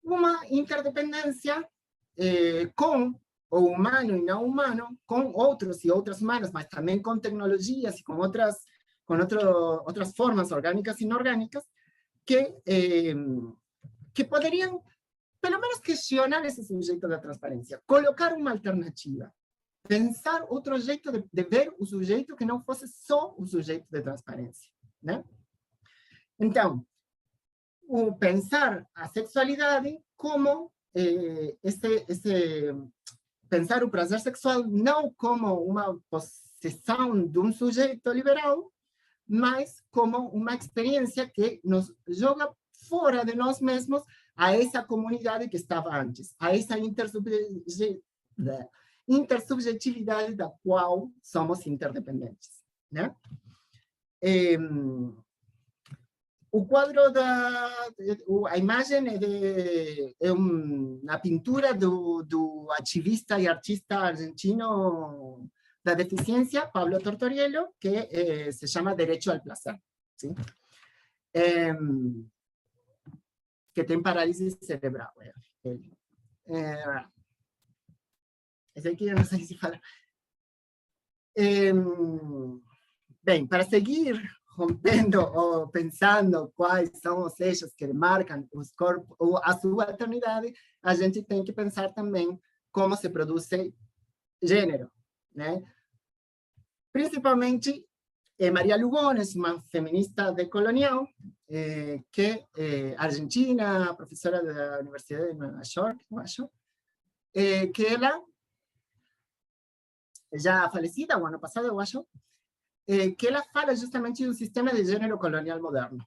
uma interdependência com o humano e não humano, com outros e outras humanas, mas também com tecnologias e com outras formas orgânicas e inorgânicas que poderiam, pelo menos, questionar esse sujeito da transparência, colocar uma alternativa, pensar outro jeito de ver o sujeito que não fosse só o sujeito de transparência, né? Então, pensar a sexualidade como pensar o prazer sexual não como uma possessão de um sujeito liberal, mas como uma experiência que nos joga fora de nós mesmos a essa comunidade que estava antes, a essa intersubjetividade da qual somos interdependentes, né? O quadro a imagem é uma pintura do ativista e artista argentino da deficiência, Pablo Tortoriello, que se chama Derecho al Placer. ¿Sí? que tem paralisia cerebral. Esse aqui eu não sei se fala. Bem, para seguir rompendo ou pensando quais são os eixos que marcam os corpos, ou a subalternidade, a gente tem que pensar também como se produz gênero, né? Principalmente, Maria Lugones, uma feminista decolonial, que argentina, professora da Universidade de Nova York, eu acho, que ela, já falecida o ano passado, eu acho, que ela fala justamente de um sistema de gênero colonial moderno.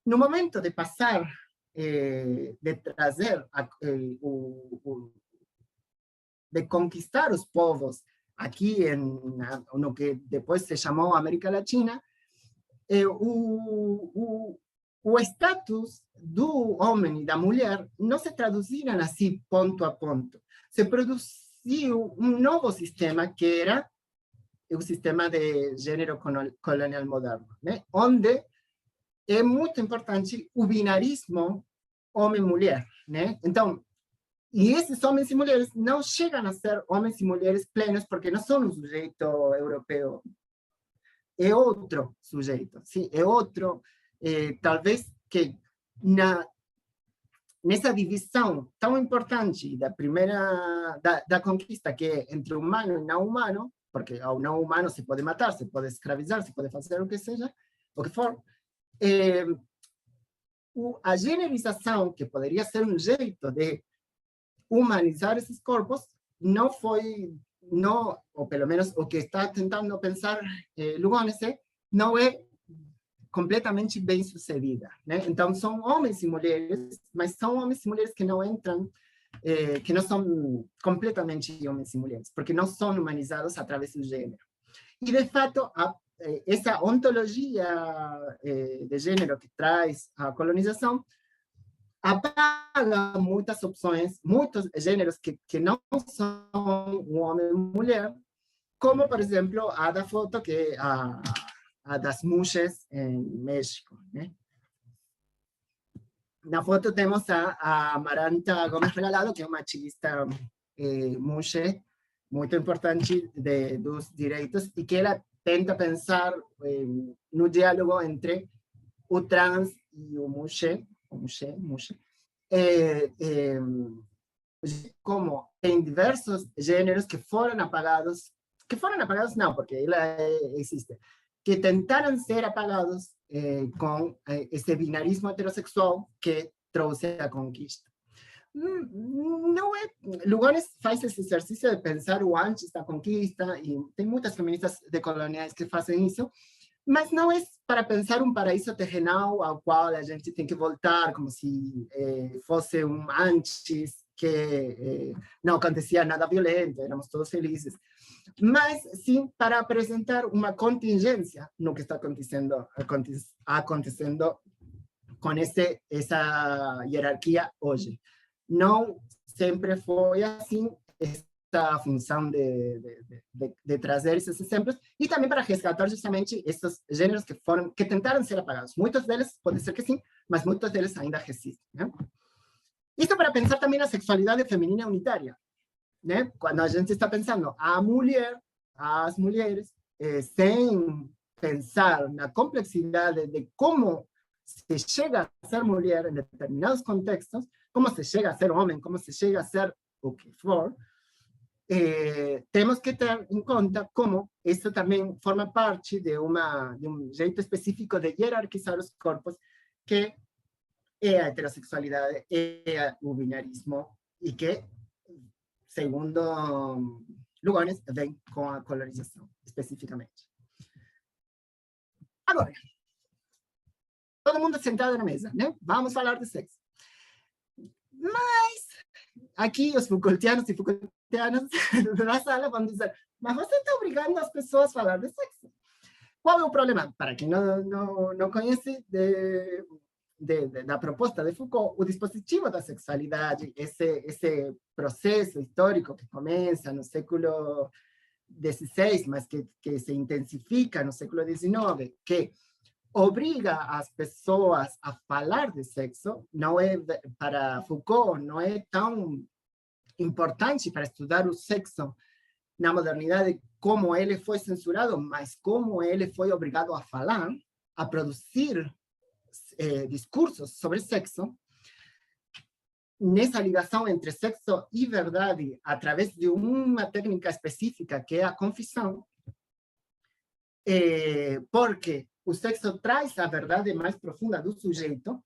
No momento de passar, de trazer, de conquistar os povos aqui no que depois se chamou América Latina, o status do homem e da mulher não se traduziram assim ponto a ponto. Se produziu um novo sistema que era o sistema de gênero colonial moderno, né? Onde é muito importante o binarismo homem-mulher, né? Então, e esses homens e mulheres não chegam a ser homens e mulheres plenos porque não são um sujeito europeu. É outro sujeito, sim, é outro, talvez que nessa divisão tão importante da primeira, da conquista, que é entre humano e não humano, porque ao não humano se pode matar, se pode escravizar, se pode fazer o que seja, o que for, a generização, que poderia ser um jeito de humanizar esses corpos, não foi, não, ou pelo menos o que está tentando pensar Lugones, não é completamente bem sucedida, né? Então são homens e mulheres, mas são homens e mulheres que não entram, que não são completamente homens e mulheres, porque não são humanizados através do gênero. E de fato, essa ontologia de gênero que traz a colonização apaga muitas opções, muitos gêneros que não são um homem e mulher, como, por exemplo, a da foto, que é a das muxes em México, né? Na foto temos a Amaranta Gomes Regalado, que é uma ativista muxe, muito importante dos direitos, e que ela tenta pensar no diálogo entre o trans e o muxe, como tem diversos gêneros que foram apagados não, porque ela existe, que tentaram ser apagados com esse binarismo heterossexual que trouxe a conquista. Não é, Lugones faz esse exercício de pensar o antes da conquista, e tem muitas feministas decoloniais que fazem isso, mas não é para pensar um paraíso terrenal ao qual a gente tem que voltar, como se fosse um antes que não acontecia nada violento, éramos todos felizes, mas sim para apresentar uma contingência no que está acontecendo com essa hierarquia hoje. Não sempre foi assim, essa função de trazer esses exemplos, e também para resgatar justamente esses gêneros que tentaram ser apagados. Muitos deles, pode ser que sim, mas muitos deles ainda resistem, né? Isso para pensar também na sexualidade feminina unitária, né? Quando a gente está pensando as mulheres, sem pensar na complexidade de como se chega a ser mulher em determinados contextos, como se chega a ser homem, como se chega a ser o que for, temos que ter em conta como isso também forma parte de um jeito específico de hierarquizar os corpos, que é a heterossexualidade, é o binarismo, e que, segundo Lugones, vem com a colonização, especificamente. Agora, todo mundo sentado na mesa, né? Vamos falar de sexo. Mas, aqui, os Foucaultianos e Foucaultianas na sala vão dizer, mas você está obrigando as pessoas a falar de sexo. Qual é o problema? Para quem não conhece da proposta de Foucault, o dispositivo da sexualidade, esse processo histórico que começa no século XVI, mas que se intensifica no século XIX, que obriga as pessoas a falar de sexo, não é, para Foucault, não é tão importante para estudar o sexo na modernidade como ele foi censurado, mas como ele foi obrigado a falar, a produzir discursos sobre sexo, nessa ligação entre sexo e verdade, através de uma técnica específica que é a confissão, porque o sexo traz a verdade mais profunda do sujeito.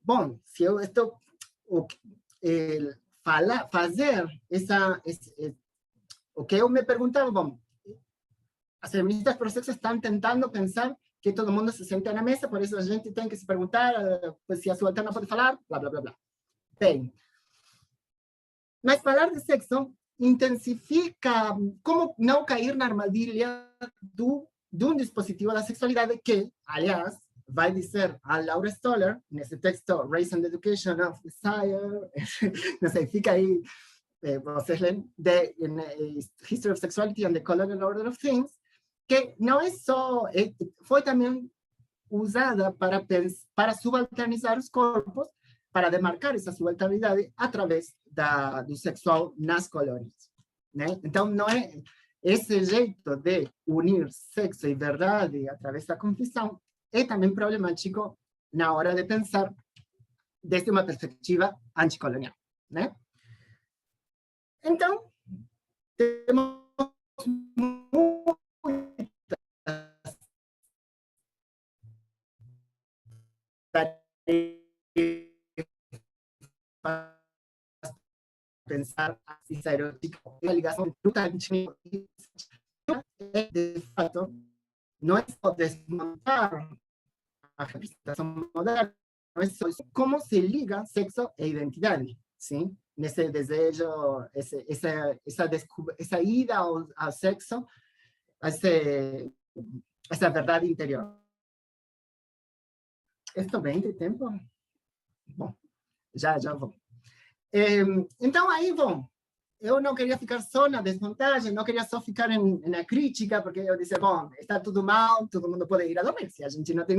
Bom, se eu estou fazer o que eu me perguntava, bom, as feministas pro sexo estão tentando pensar que todo mundo se senta na mesa, por isso a gente tem que se perguntar pues, se a subalterna pode falar, blá, blá, blá, blá. Bem, mas falar de sexo intensifica como não cair na armadilha de um dispositivo da sexualidade que, aliás, vai dizer a Laura Stoller, nesse texto Race and Education of Desire, não sei, fica aí, vocês leem, History of Sexuality and the Colonial Order of Things, que não é só, foi também usada para subalternizar os corpos, para demarcar essa subalternidade através do sexual nas colônias, né? Então, não é esse jeito de unir sexo e verdade através da confissão é também problemático na hora de pensar desde uma perspectiva anticolonial, né? Então, temos pensar assim, a ligação de fato, não é só desmontar a representação moderna, não é só como se liga sexo e identidade, sim? Nesse desejo, essa ida ao sexo, essa verdade interior. Estou bem de tempo? Bom, já vou. Então, aí, bom, eu não queria ficar só na desmontagem, não queria só ficar na crítica, porque eu disse, bom, está tudo mal, todo mundo pode ir a dormir, se a gente não tem,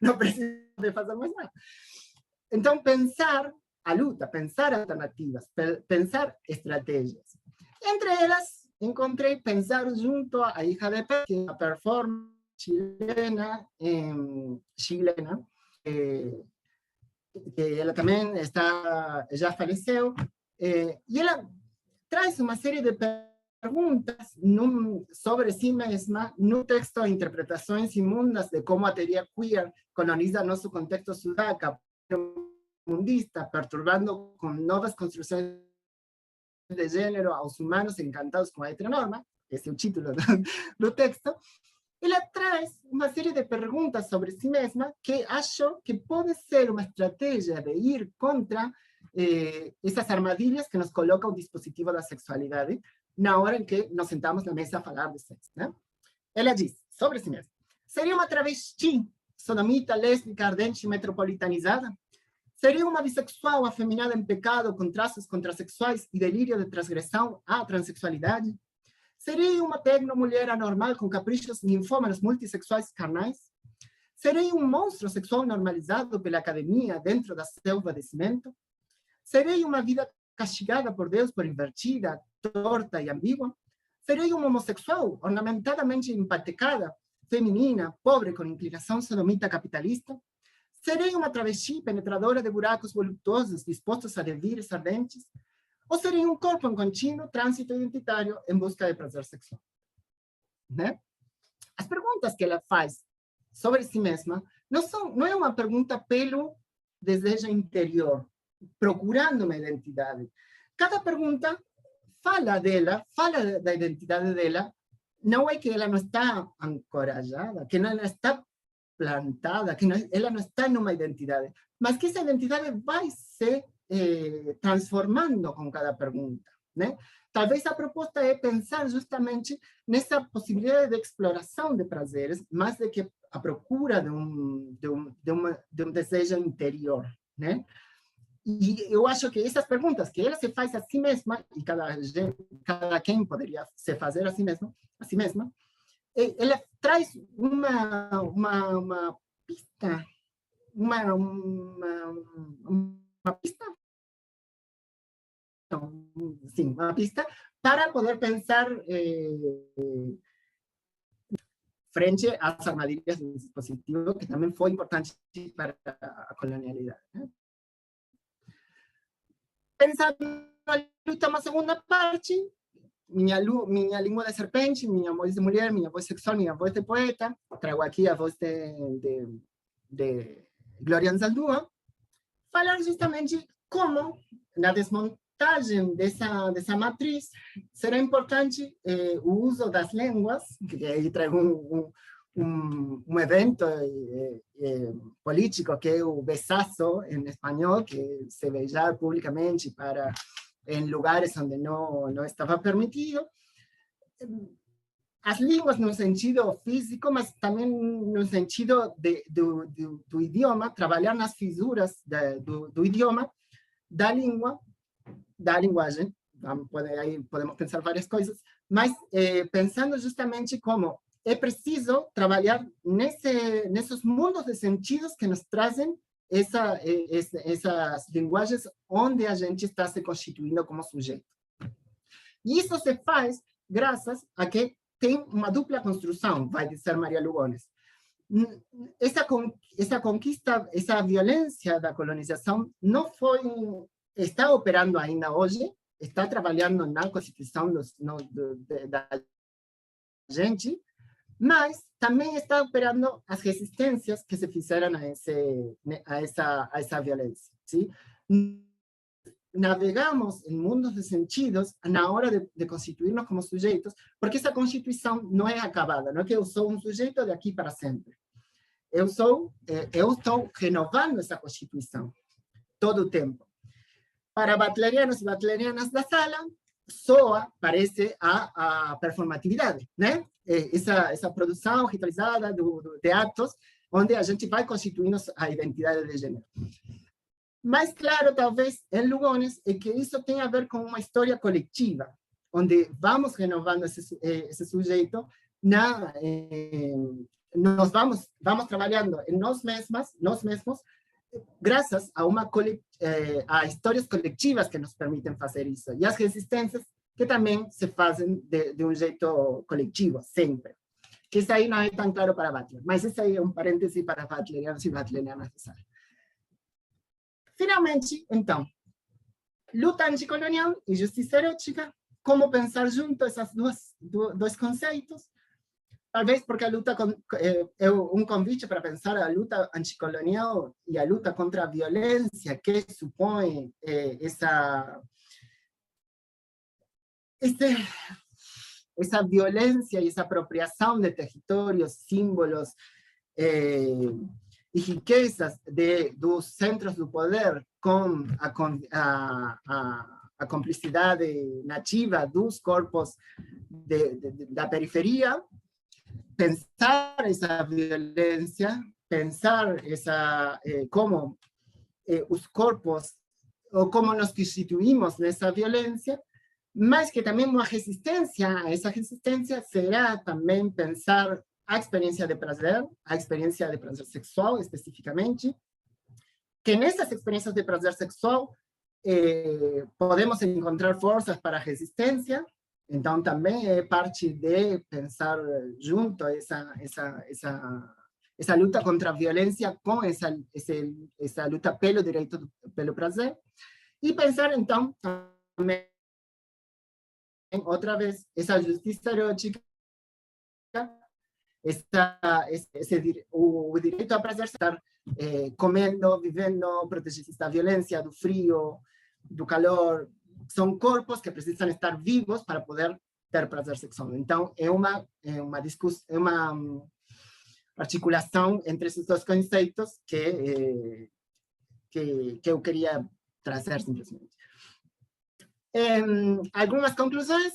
não precisa de fazer mais nada. Então, pensar a luta, pensar alternativas, pensar estratégias. Entre elas, encontrei pensar junto à Hija de Pez, que é uma performance chilena, que ela também já faleceu, e ela traz uma série de perguntas sobre si mesma no texto Interpretações Imundas de como a teoria queer coloniza nosso contexto sudaca mundista, perturbando com novas construções de gênero aos humanos encantados com a heteronorma, esse é o título do texto. Ela traz uma série de perguntas sobre si mesma que acho que pode ser uma estratégia de ir contra essas armadilhas que nos coloca o dispositivo da sexualidade na hora em que nos sentamos na mesa a falar de sexo, né? Ela diz sobre si mesma: seria uma travesti, sodomita, lésbica, ardente e metropolitanizada? Seria uma bissexual afeminada em pecado com traços contrasexuais e delírio de transgressão à transexualidade? Seria uma tecno-mulher anormal com caprichos ninfômanos multissexuais carnais? Serei um monstro sexual normalizado pela academia dentro da selva de cimento? Serei uma vida castigada por Deus por invertida, torta e ambígua? Serei um homossexual ornamentadamente empatecada, feminina, pobre com inclinação sodomita capitalista? Serei uma travesti penetradora de buracos voluptuosos dispostos a devires ardentes? Ou serei um corpo em contínuo trânsito identitário em busca de prazer sexual? Né? As perguntas que ela faz sobre si mesma não é uma pergunta pelo desejo interior, procurando uma identidade. Cada pergunta fala dela, fala da identidade dela, não é que ela não está encorajada, que não está plantada, que ela não está numa identidade, mas que essa identidade vai se transformando com cada pergunta, né? Talvez a proposta é pensar justamente nessa possibilidade de exploração de prazeres, mais do que a procura de um desejo interior, né? E eu acho que essas perguntas que ela se faz a si mesma, e cada quem poderia se fazer a si mesma, ela traz uma pista, uma pista, sim, uma pista para poder pensar frente às armadilhas do dispositivo, que também foi importante para a colonialidade, né? Pensando na luta, uma segunda parte, minha língua de serpente, minha voz de mulher, minha voz sexual, minha voz de poeta, trago aqui a voz de Gloria Anzaldúa, falar justamente como, na desmontagem dessa matriz, será importante o uso das línguas, que aí trago um evento político que é o besazo em espanhol, que se beijar publicamente em lugares onde não estava permitido. As línguas no sentido físico, mas também no sentido do idioma, trabalhar nas fisuras do idioma, da língua, da linguagem. Aí podemos pensar várias coisas, mas pensando justamente como é preciso trabalhar nesses mundos de sentidos que nos trazem essas linguagens onde a gente está se constituindo como sujeito. E isso se faz graças a que tem uma dupla construção, vai dizer Maria Lugones. Essa conquista, essa violência da colonização não está operando ainda hoje, está trabalhando na constituição da gente, mas também está operando as resistências que se fizeram a essa violência. ¿Sí? Navegamos em mundos de sentidos na hora de constituirnos como sujeitos, porque essa constituição não é acabada, não é que eu sou um sujeito de aqui para sempre. Eu estou renovando essa constituição todo o tempo. Para butlerianos e butlerianas da sala, soa, parece, a performatividade, né? Essa produção ritualizada de atos, onde a gente vai constituindo a identidade de gênero. Mais claro, talvez, em Lugones, é que isso tem a ver com uma história coletiva, onde vamos renovando esse sujeito, nós vamos trabalhando em nós mesmos, graças a histórias coletivas que nos permitem fazer isso, e as resistências que também se fazem de um jeito coletivo, sempre. Que isso aí não é tão claro para Butler, mas isso aí é um parêntese para butlerianos e butlerianas de sala. Finalmente, então, luta anticolonial e justiça erótica, como pensar junto esses dois conceitos, talvez porque a luta é um convite para pensar a luta anticolonial e a luta contra a violência que supõe essa violência e essa apropriação de territórios, símbolos e riquezas dos centros do poder com a cumplicidade nativa dos corpos da periferia, pensar essa violência, pensar como os corpos, ou como nos constituímos nessa violência, mas que também uma resistência a essa resistência será também pensar a experiência de prazer sexual especificamente, que nessas experiências de prazer sexual podemos encontrar forças para a resistência, então também é parte de pensar junto essa luta contra a violência com essa luta pelo direito, pelo prazer, e pensar então também, outra vez, essa justiça erótica, o direito a prazer, estar comendo, vivendo, protegidos da violência, do frio, do calor, são corpos que precisam estar vivos para poder ter prazer sexual. Então, é uma articulação entre esses dois conceitos que eu queria trazer simplesmente. Algumas conclusões: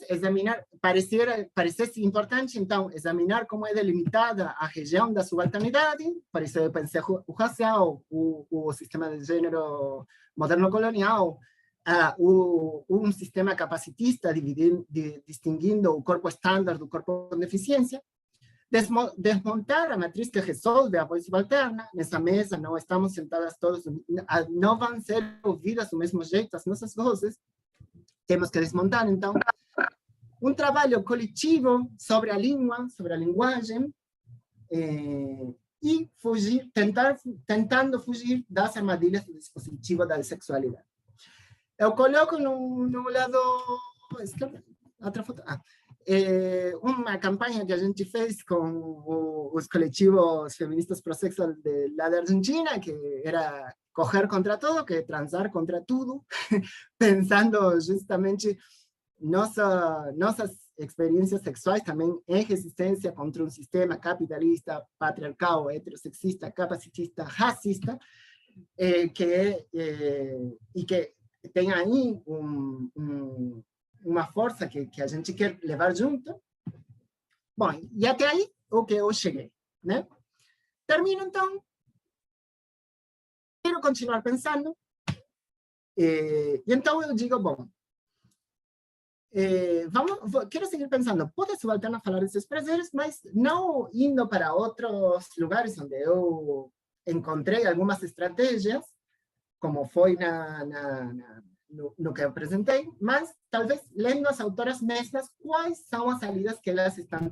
parece importante, então, examinar como é delimitada a região da subalternidade. Por isso eu pensei o racial, o sistema de gênero moderno-colonial, um sistema capacitista distinguindo o corpo estándar do corpo com deficiência. desmontar a matriz que resolve a voz subalterna. Nessa mesa não estamos sentadas todas, não vão ser ouvidas do mesmo jeito as nossas vozes. Temos que desmontar, então, um trabalho coletivo sobre a língua, sobre a linguagem, e fugir, tentando fugir das armadilhas do dispositivo da sexualidade. Eu coloco no lado esquerdo, outra foto, uma campanha que a gente fez com os coletivos feministas pro-sexual lá da Argentina, que era correr contra todo, que é transar contra tudo, pensando justamente nossas experiências sexuais também em resistência contra um sistema capitalista, patriarcal, heterossexista, capacitista, racista, que tem aí uma força que a gente quer levar junto. Bom, e até aí o que eu cheguei, né? Termino, então. Quero continuar pensando. E então eu digo, bom, quero seguir pensando, pode subalterna falar desses prazeres, mas não indo para outros lugares onde eu encontrei algumas estratégias, como foi no que eu apresentei, mas talvez lendo as autoras mesmas, quais são as saídas que elas estão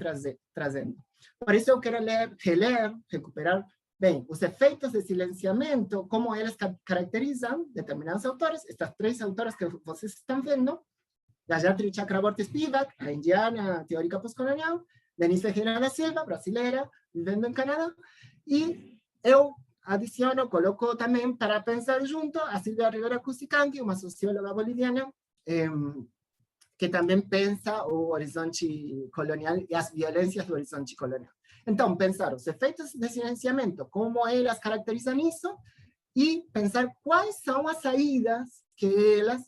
trazendo. Por isso eu quero reler, recuperar, bem, os efeitos de silenciamento, como elas caracterizam determinadas autoras, estas 3 autoras que vocês estão vendo, Gayatri Chakraborty Spivak, a indiana teórica pós-colonial, Denise Ferreira da Silva, brasileira, vivendo em Canadá, e eu adiciono, coloco também para pensar junto a Silvia Rivera Cusicanqui, uma socióloga boliviana, que também pensa o horizonte colonial e as violências do horizonte colonial. Então, pensar os efeitos de silenciamento, como elas caracterizam isso, e pensar quais são as saídas que elas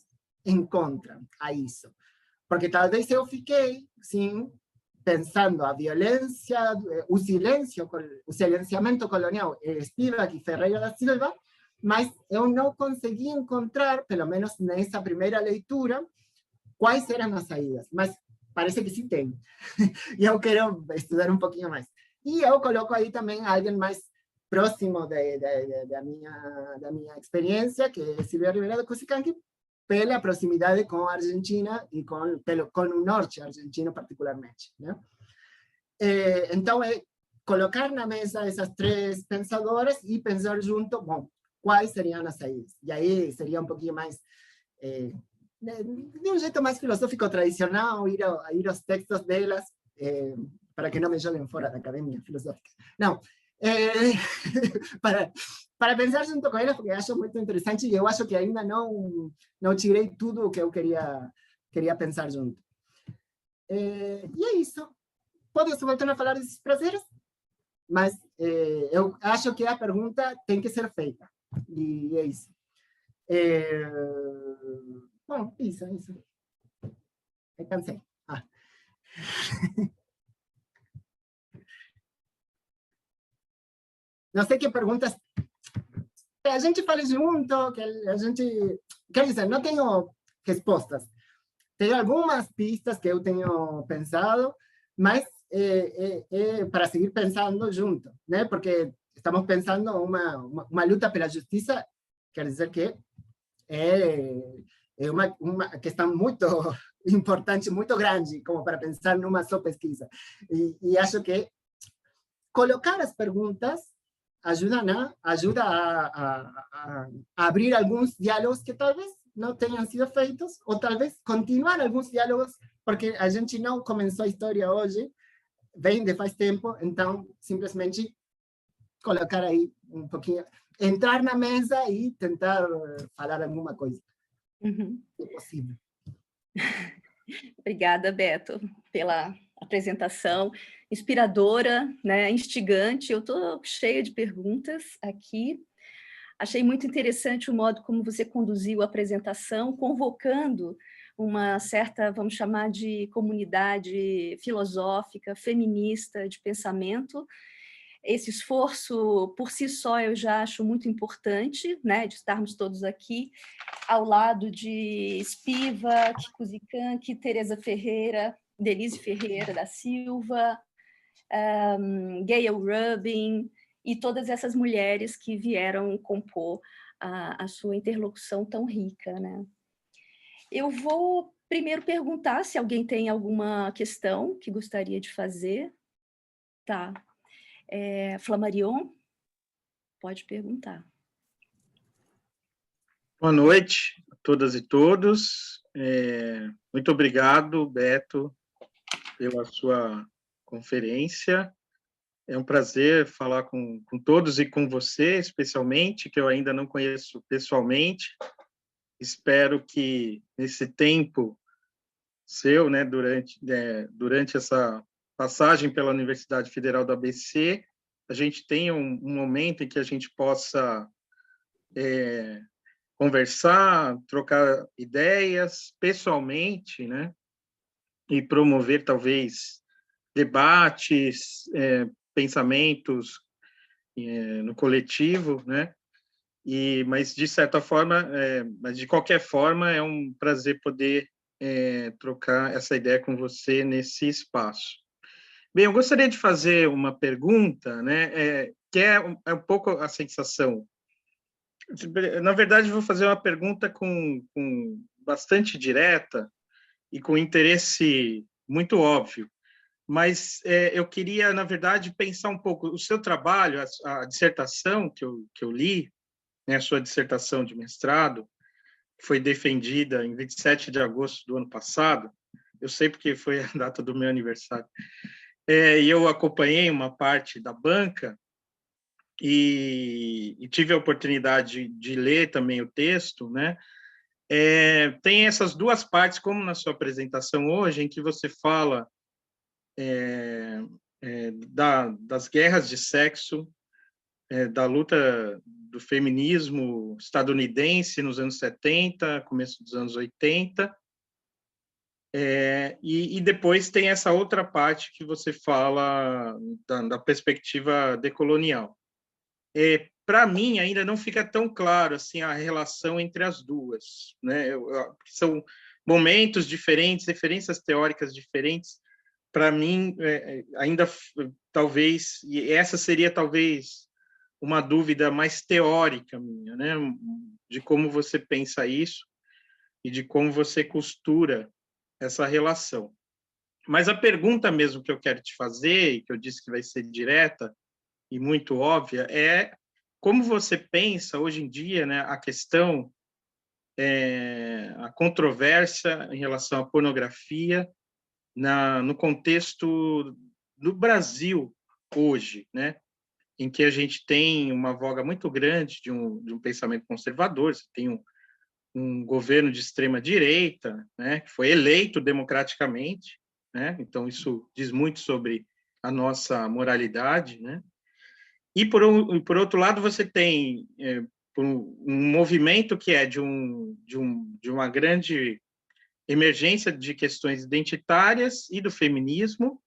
encontram a isso. Porque talvez eu fiquei, sim, pensando a violência, o silenciamento colonial, Spivak e Ferreira da Silva, mas eu não consegui encontrar, pelo menos nessa primeira leitura, quais eram as saídas. Mas parece que sim tem. E eu quero estudar um pouquinho mais. E eu coloco aí também alguém mais próximo da minha experiência, que é Silvia Rivera de Cusicanqui, pela proximidade com a Argentina e com o norte argentino particularmente, né? Então, colocar na mesa essas 3 pensadoras e pensar junto, bom, quais seriam as saídas. E aí seria um pouquinho mais, de um jeito mais filosófico tradicional, ir aos textos delas, para que não me joguem fora da academia filosófica. Não, para pensar junto com elas, porque acho muito interessante e eu acho que ainda não tirei tudo o que eu queria pensar junto. E é isso. Pode subalterna falar desses prazeres, mas eu acho que a pergunta tem que ser feita. E é isso. Bom, isso. Me cansei. Não sei que perguntas. A gente fala junto, que a gente... Quer dizer, não tenho respostas. Tenho algumas pistas que eu tenho pensado, mas para seguir pensando junto, né? Porque estamos pensando uma luta pela justiça, quer dizer que é uma questão muito importante, muito grande, como para pensar numa só pesquisa. E acho que colocar as perguntas ajuda a abrir alguns diálogos que talvez não tenham sido feitos, ou talvez continuar alguns diálogos, porque a gente não começou a história hoje, vem de faz tempo, então simplesmente colocar aí um pouquinho, entrar na mesa e tentar falar alguma coisa. Se possível. Obrigada, Beto, pela apresentação inspiradora, né, instigante. Eu estou cheia de perguntas aqui. Achei muito interessante o modo como você conduziu a apresentação, convocando uma certa, vamos chamar de comunidade filosófica, feminista, de pensamento. Esse esforço, por si só, eu já acho muito importante, né, de estarmos todos aqui, ao lado de Spivak, Cusicanqui, Teresa Ferreira, Denise Ferreira da Silva, Gayle Rubin e todas essas mulheres que vieram compor a sua interlocução tão rica, né? Eu vou primeiro perguntar se alguém tem alguma questão que gostaria de fazer. Tá. Flammarion, pode perguntar. Boa noite a todas e todos. Muito obrigado, Beto, pela sua conferência. É um prazer falar com todos e com você, especialmente, que eu ainda não conheço pessoalmente. Espero que, nesse tempo seu, né, durante essa passagem pela Universidade Federal do ABC, a gente tenha um momento em que a gente possa conversar, trocar ideias pessoalmente, né, e promover, talvez, debates, pensamentos no coletivo, né? Mas de certa forma, mas de qualquer forma, é um prazer poder trocar essa ideia com você nesse espaço. Bem, eu gostaria de fazer uma pergunta, né? Que é um pouco a sensação. Na verdade, vou fazer uma pergunta com bastante direta e com interesse muito óbvio. Mas eu queria, na verdade, pensar um pouco o seu trabalho, a dissertação que eu li, né, a sua dissertação de mestrado, que foi defendida em 27 de agosto do ano passado, eu sei porque foi a data do meu aniversário, e eu acompanhei uma parte da banca e tive a oportunidade de ler também o texto, né? Tem essas duas partes, como na sua apresentação hoje, em que você fala das guerras de sexo, da luta do feminismo estadunidense nos anos 70, começo dos anos 80, e depois tem essa outra parte que você fala da perspectiva decolonial. Para mim, ainda não fica tão claro assim, a relação entre as duas, né? São momentos diferentes, referências teóricas diferentes. Para mim, ainda talvez, e essa seria talvez uma dúvida mais teórica minha, né? De como você pensa isso e de como você costura essa relação. Mas a pergunta mesmo que eu quero te fazer, e que eu disse que vai ser direta e muito óbvia, é como você pensa hoje em dia, né, a questão, a controvérsia em relação à pornografia no contexto do Brasil hoje, né? Em que a gente tem uma voga muito grande de um pensamento conservador, você tem um governo de extrema-direita, né, que foi eleito democraticamente, né? Então isso diz muito sobre a nossa moralidade, né? E, por outro lado, você tem um movimento que é de uma grande emergência de questões identitárias e do feminismo,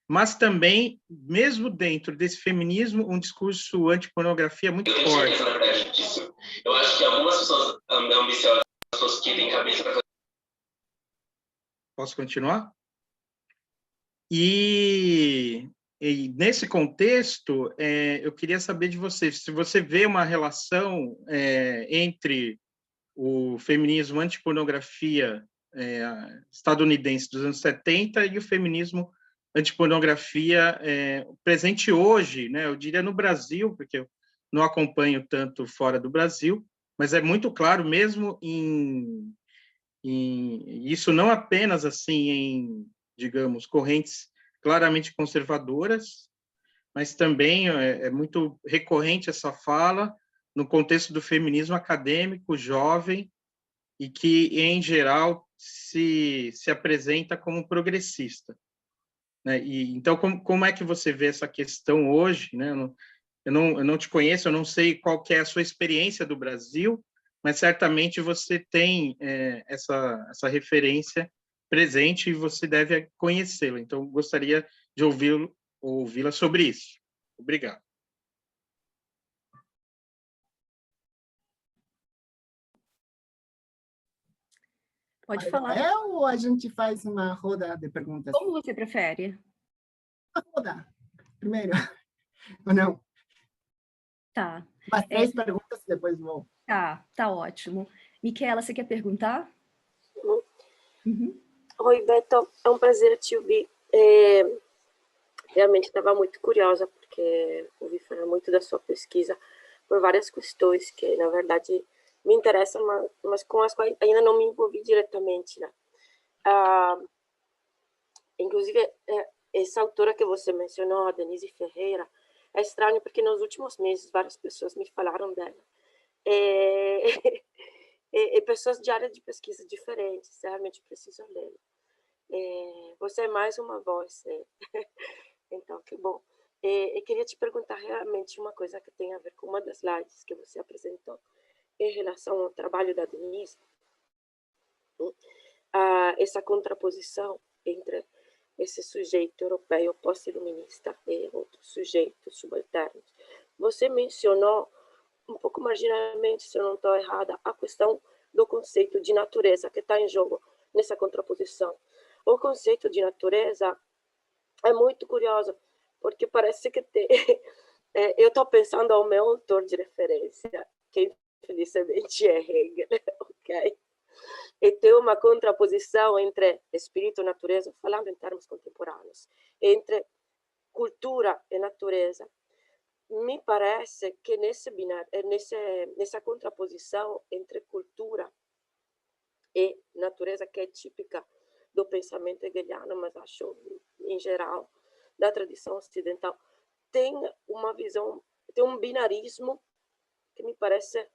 mas também, mesmo dentro desse feminismo, um discurso anti-pornografia muito forte. Eu acho que algumas pessoas ambiciosas, pessoas que têm cabeça para... Posso continuar? E nesse contexto, eu queria saber de você, se você vê uma relação entre o feminismo anti-pornografia estadunidense dos anos 70 e o feminismo antipornografia presente hoje, né? Eu diria no Brasil, porque eu não acompanho tanto fora do Brasil, mas é muito claro mesmo isso não apenas assim em, digamos, correntes claramente conservadoras, mas também é muito recorrente essa fala no contexto do feminismo acadêmico, jovem, e que, em geral, se apresenta como progressista, né? Então, como é que você vê essa questão hoje, né? Eu não te conheço, eu não sei qual que é a sua experiência do Brasil, mas certamente você tem essa referência presente e você deve conhecê-la. Então, gostaria de ouvi-la sobre isso. Obrigado. Pode falar. Ou a gente faz uma roda de perguntas? Como você prefere? roda, primeiro, ou não? Tá. Umas 3 perguntas e depois vou. Tá ótimo. Miquela, você quer perguntar? Uhum. Oi, Beto, é um prazer te ouvir. Realmente estava muito curiosa, porque ouvi falar muito da sua pesquisa por várias questões que, na verdade, me interessam, mas com as quais ainda não me envolvi diretamente, né? Inclusive, essa autora que você mencionou, a Denise Ferreira, é estranho porque nos últimos meses várias pessoas me falaram dela. E pessoas de áreas de pesquisa diferentes, realmente preciso lê-la. Você é mais uma voz, então que bom. E queria te perguntar realmente uma coisa que tem a ver com uma das slides que você apresentou em relação ao trabalho da Denise, essa contraposição entre esse sujeito europeu pós-iluminista e outros sujeitos subalternos. Você mencionou, um pouco marginalmente, se eu não estou errada, a questão do conceito de natureza que está em jogo nessa contraposição. O conceito de natureza é muito curioso, porque parece que tem... eu estou pensando ao meu autor de referência, que infelizmente é Hegel, ok? E tem uma contraposição entre espírito e natureza, falando em termos contemporâneos, entre cultura e natureza. Me parece que nessa contraposição entre cultura e natureza, que é típica do pensamento hegeliano, mas acho, em geral, da tradição ocidental, tem uma visão, tem um binarismo que me parece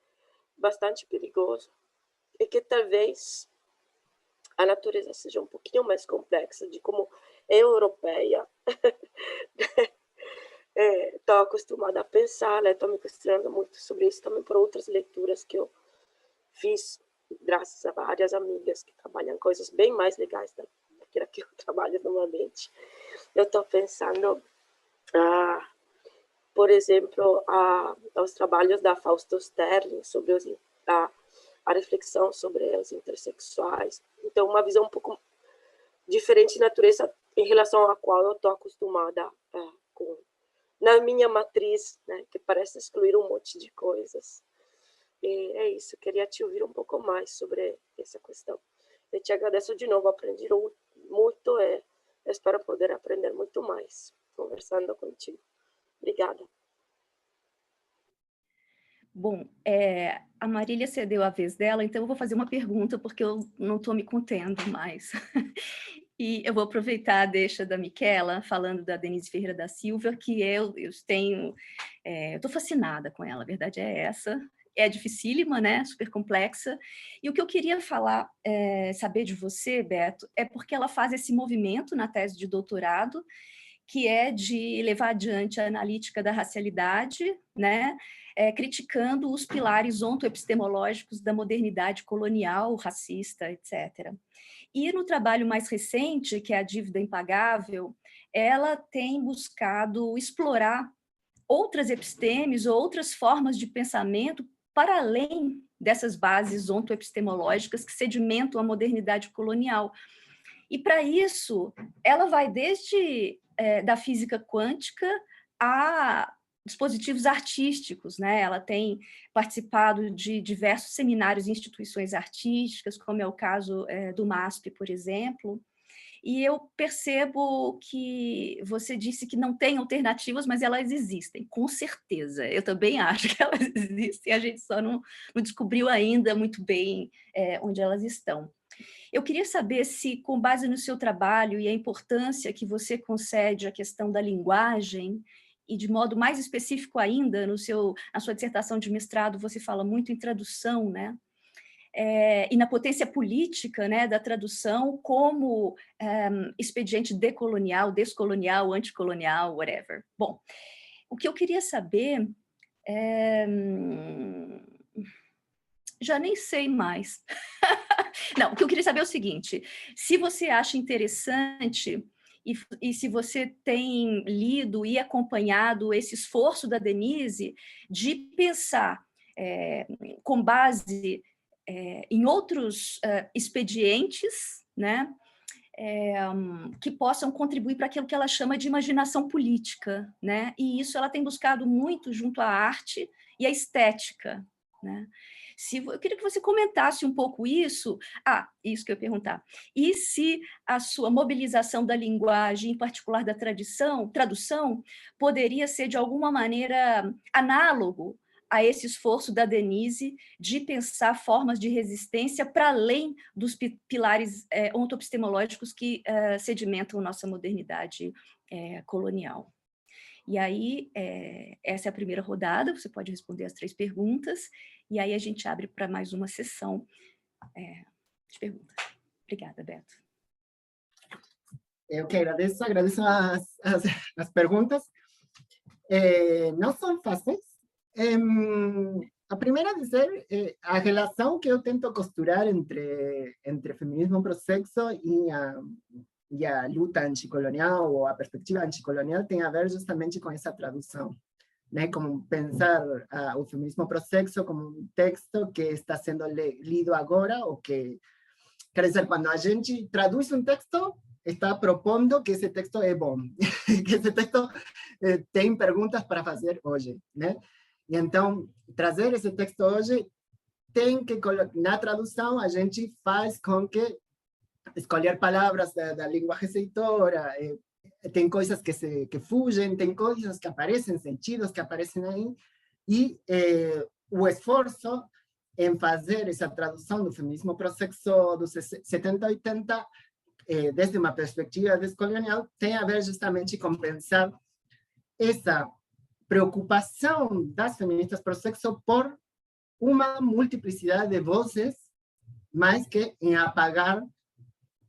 bastante perigoso, e que talvez a natureza seja um pouquinho mais complexa, de como é europeia. Estou acostumada a pensar, estou me questionando muito sobre isso também por outras leituras que eu fiz, graças a várias amigas que trabalham coisas bem mais legais daquilo que eu trabalho normalmente. Eu estou pensando, por exemplo, aos trabalhos da Fausto Sterling sobre a reflexão sobre os intersexuais. Então, uma visão um pouco diferente de natureza em relação à qual eu estou acostumada na minha matriz, né, que parece excluir um monte de coisas. E é isso, queria te ouvir um pouco mais sobre essa questão. Eu te agradeço de novo, aprendi muito e espero poder aprender muito mais conversando contigo. Obrigada. Bom, a Marília cedeu a vez dela, então eu vou fazer uma pergunta, porque eu não estou me contendo mais. E eu vou aproveitar a deixa da Miquela, falando da Denise Ferreira da Silva, que eu estou fascinada com ela, a verdade é essa. É dificílima, né? Super complexa. E o que eu queria saber de você, Beto, é porque ela faz esse movimento na tese de doutorado, que é de levar adiante a analítica da racialidade, né? Criticando os pilares ontoepistemológicos da modernidade colonial, racista, etc. E no trabalho mais recente, que é a Dívida Impagável, ela tem buscado explorar outras epistemes ou outras formas de pensamento para além dessas bases ontoepistemológicas que sedimentam a modernidade colonial. E, para isso, ela vai desde da física quântica a dispositivos artísticos, né? Ela tem participado de diversos seminários em instituições artísticas, como é o caso do MASP, por exemplo. E eu percebo que você disse que não tem alternativas, mas elas existem, com certeza. Eu também acho que elas existem, a gente só não descobriu ainda muito bem onde elas estão. Eu queria saber se, com base no seu trabalho e a importância que você concede à questão da linguagem, e de modo mais específico ainda, na sua dissertação de mestrado, você fala muito em tradução, né? E na potência política, né, da tradução como expediente decolonial, descolonial, anticolonial, whatever. Bom, o que eu queria saber já nem sei mais. Não, o que eu queria saber é o seguinte, se você acha interessante e se você tem lido e acompanhado esse esforço da Denise de pensar com base em outros expedientes, né, que possam contribuir para aquilo que ela chama de imaginação política, né? E isso ela tem buscado muito junto à arte e à estética, né? Eu queria que você comentasse um pouco isso. Isso que eu ia perguntar. E se a sua mobilização da linguagem, em particular da tradução, poderia ser, de alguma maneira, análogo a esse esforço da Denise de pensar formas de resistência para além dos pilares ontoepistemológicos que sedimentam nossa modernidade colonial. E aí, essa é a primeira rodada, você pode responder as 3 perguntas, e aí a gente abre para mais uma sessão de perguntas. Obrigada, Beto. Eu que agradeço as perguntas. Não são fáceis. A primeira dizer, a relação que eu tento costurar entre feminismo pro sexo e a luta anticolonial ou a perspectiva anticolonial tem a ver justamente com essa tradução, né? Como pensar o feminismo pro sexo como um texto que está sendo lido agora, ou que, quer dizer, quando a gente traduz um texto, está propondo que esse texto é bom, que esse texto tem perguntas para fazer hoje, né? E então, trazer esse texto hoje, tem que, na tradução, a gente faz com que escolher palavras da língua receptora, tem coisas que fugem, tem coisas que aparecem, sentidos que aparecem aí, e o esforço em fazer essa tradução do feminismo pro sexo dos 70 e 80, desde uma perspectiva descolonial, tem a ver justamente com pensar essa preocupação das feministas pro sexo por uma multiplicidade de vozes, mais que em apagar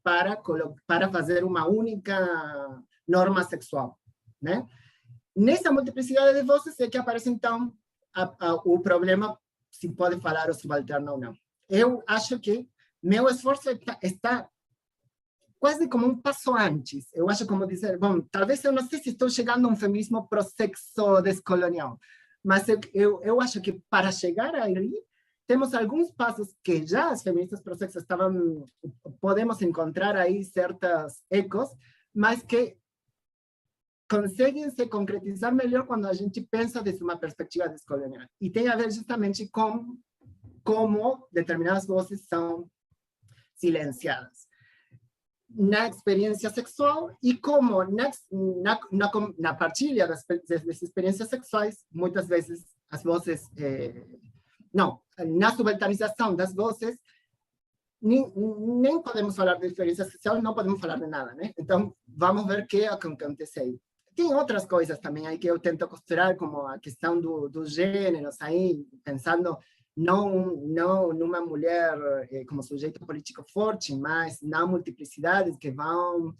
para fazer uma única norma sexual, né? Nessa multiplicidade de vozes é que aparece, então, o problema se pode falar o subalterno ou não. Eu acho que meu esforço está quase como um passo antes. Eu acho como dizer, bom, talvez eu não sei se estou chegando a um feminismo pro sexo descolonial, mas eu acho que para chegar aí, temos alguns passos que já as feministas pro sexo podemos encontrar aí certos ecos, mas que conseguem se concretizar melhor quando a gente pensa desde uma perspectiva descolonial. E tem a ver justamente com como determinadas vozes são silenciadas na experiência sexual e como na partilha das experiências sexuais, muitas vezes as vozes, na subalternização das vozes, nem podemos falar de experiência sexual, não podemos falar de nada, né? Então, vamos ver o que acontece aí. Tem outras coisas também aí que eu tento costurar, como a questão dos gêneros, aí, pensando não numa mulher como sujeito político forte, mas na multiplicidades que vão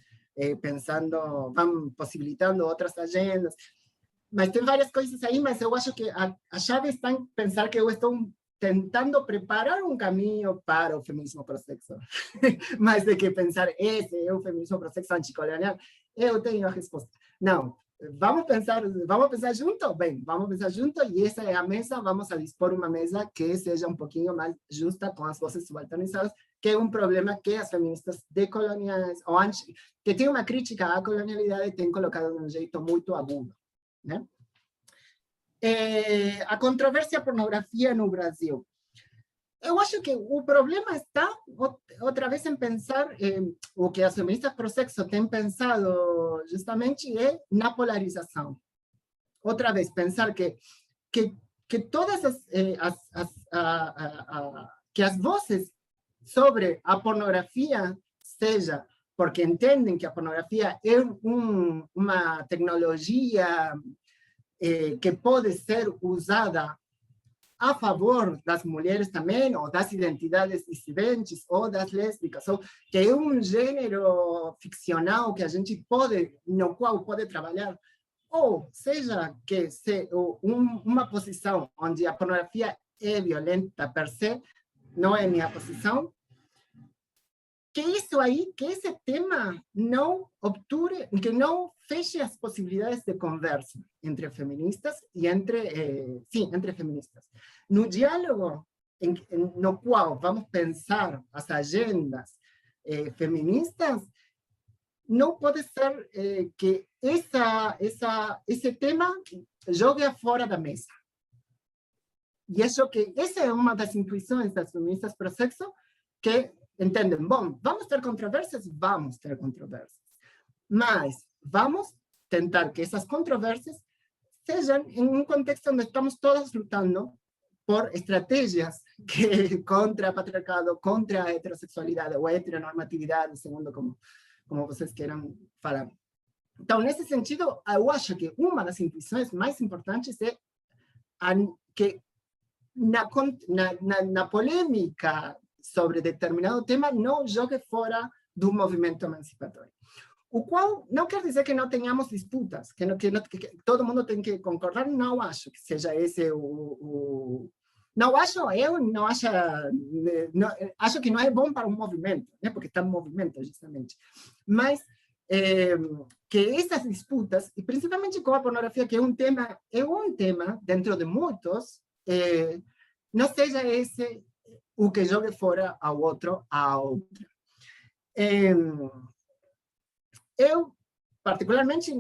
vão possibilitando outras agendas. Mas tem várias coisas aí, mas eu acho que a chave está em pensar que eu estou tentando preparar um caminho para o feminismo pro sexo. Mais do que pensar, esse é o feminismo pro sexo anticolonial, eu tenho a resposta. Não, vamos pensar junto? Bem, vamos pensar junto, e essa é a mesa, vamos a dispor uma mesa que seja um pouquinho mais justa com as vozes subalternizadas, que é um problema que as feministas decoloniais, que tem uma crítica à colonialidade, têm colocado de um jeito muito agudo, né? A controvérsia pornografia no Brasil. Eu acho que o problema está, outra vez, em pensar, o que as feministas pro sexo têm pensado justamente é na polarização. Outra vez, pensar que todas que as vozes sobre a pornografia, seja porque entendem que a pornografia é uma tecnologia que pode ser usada a favor das mulheres também, ou das identidades dissidentes, ou das lésbicas, ou que é um gênero ficcional que a gente no qual pode trabalhar, ou seja, que uma posição onde a pornografia é violenta per se, não é minha posição, que isso aí, que esse tema não obture, que não feche as possibilidades de conversa entre feministas e entre feministas. No diálogo no qual vamos pensar as agendas feministas, não pode ser que esse tema jogue fora da mesa. E acho que essa é uma das intuições das feministas pro sexo, que entendem, bom, vamos ter controvérsias, mas vamos tentar que essas controvérsias sejam em um contexto onde estamos todas lutando por estratégias contra o patriarcado, contra a heterossexualidade ou a heteronormatividade, segundo como vocês queiram falar. Então, nesse sentido, eu acho que uma das intuições mais importantes é que na polêmica sobre determinado tema não jogue fora do movimento emancipatório. O qual não quer dizer que não tenhamos disputas, que todo mundo tem que concordar, não acho que seja esse não acho, eu não acho, acho que não é bom para um movimento, né? Porque está em movimento, justamente. Mas que essas disputas, e principalmente com a pornografia, que é um tema dentro de muitos, não seja esse o que jogue fora ao outro, a outra. Eu, particularmente,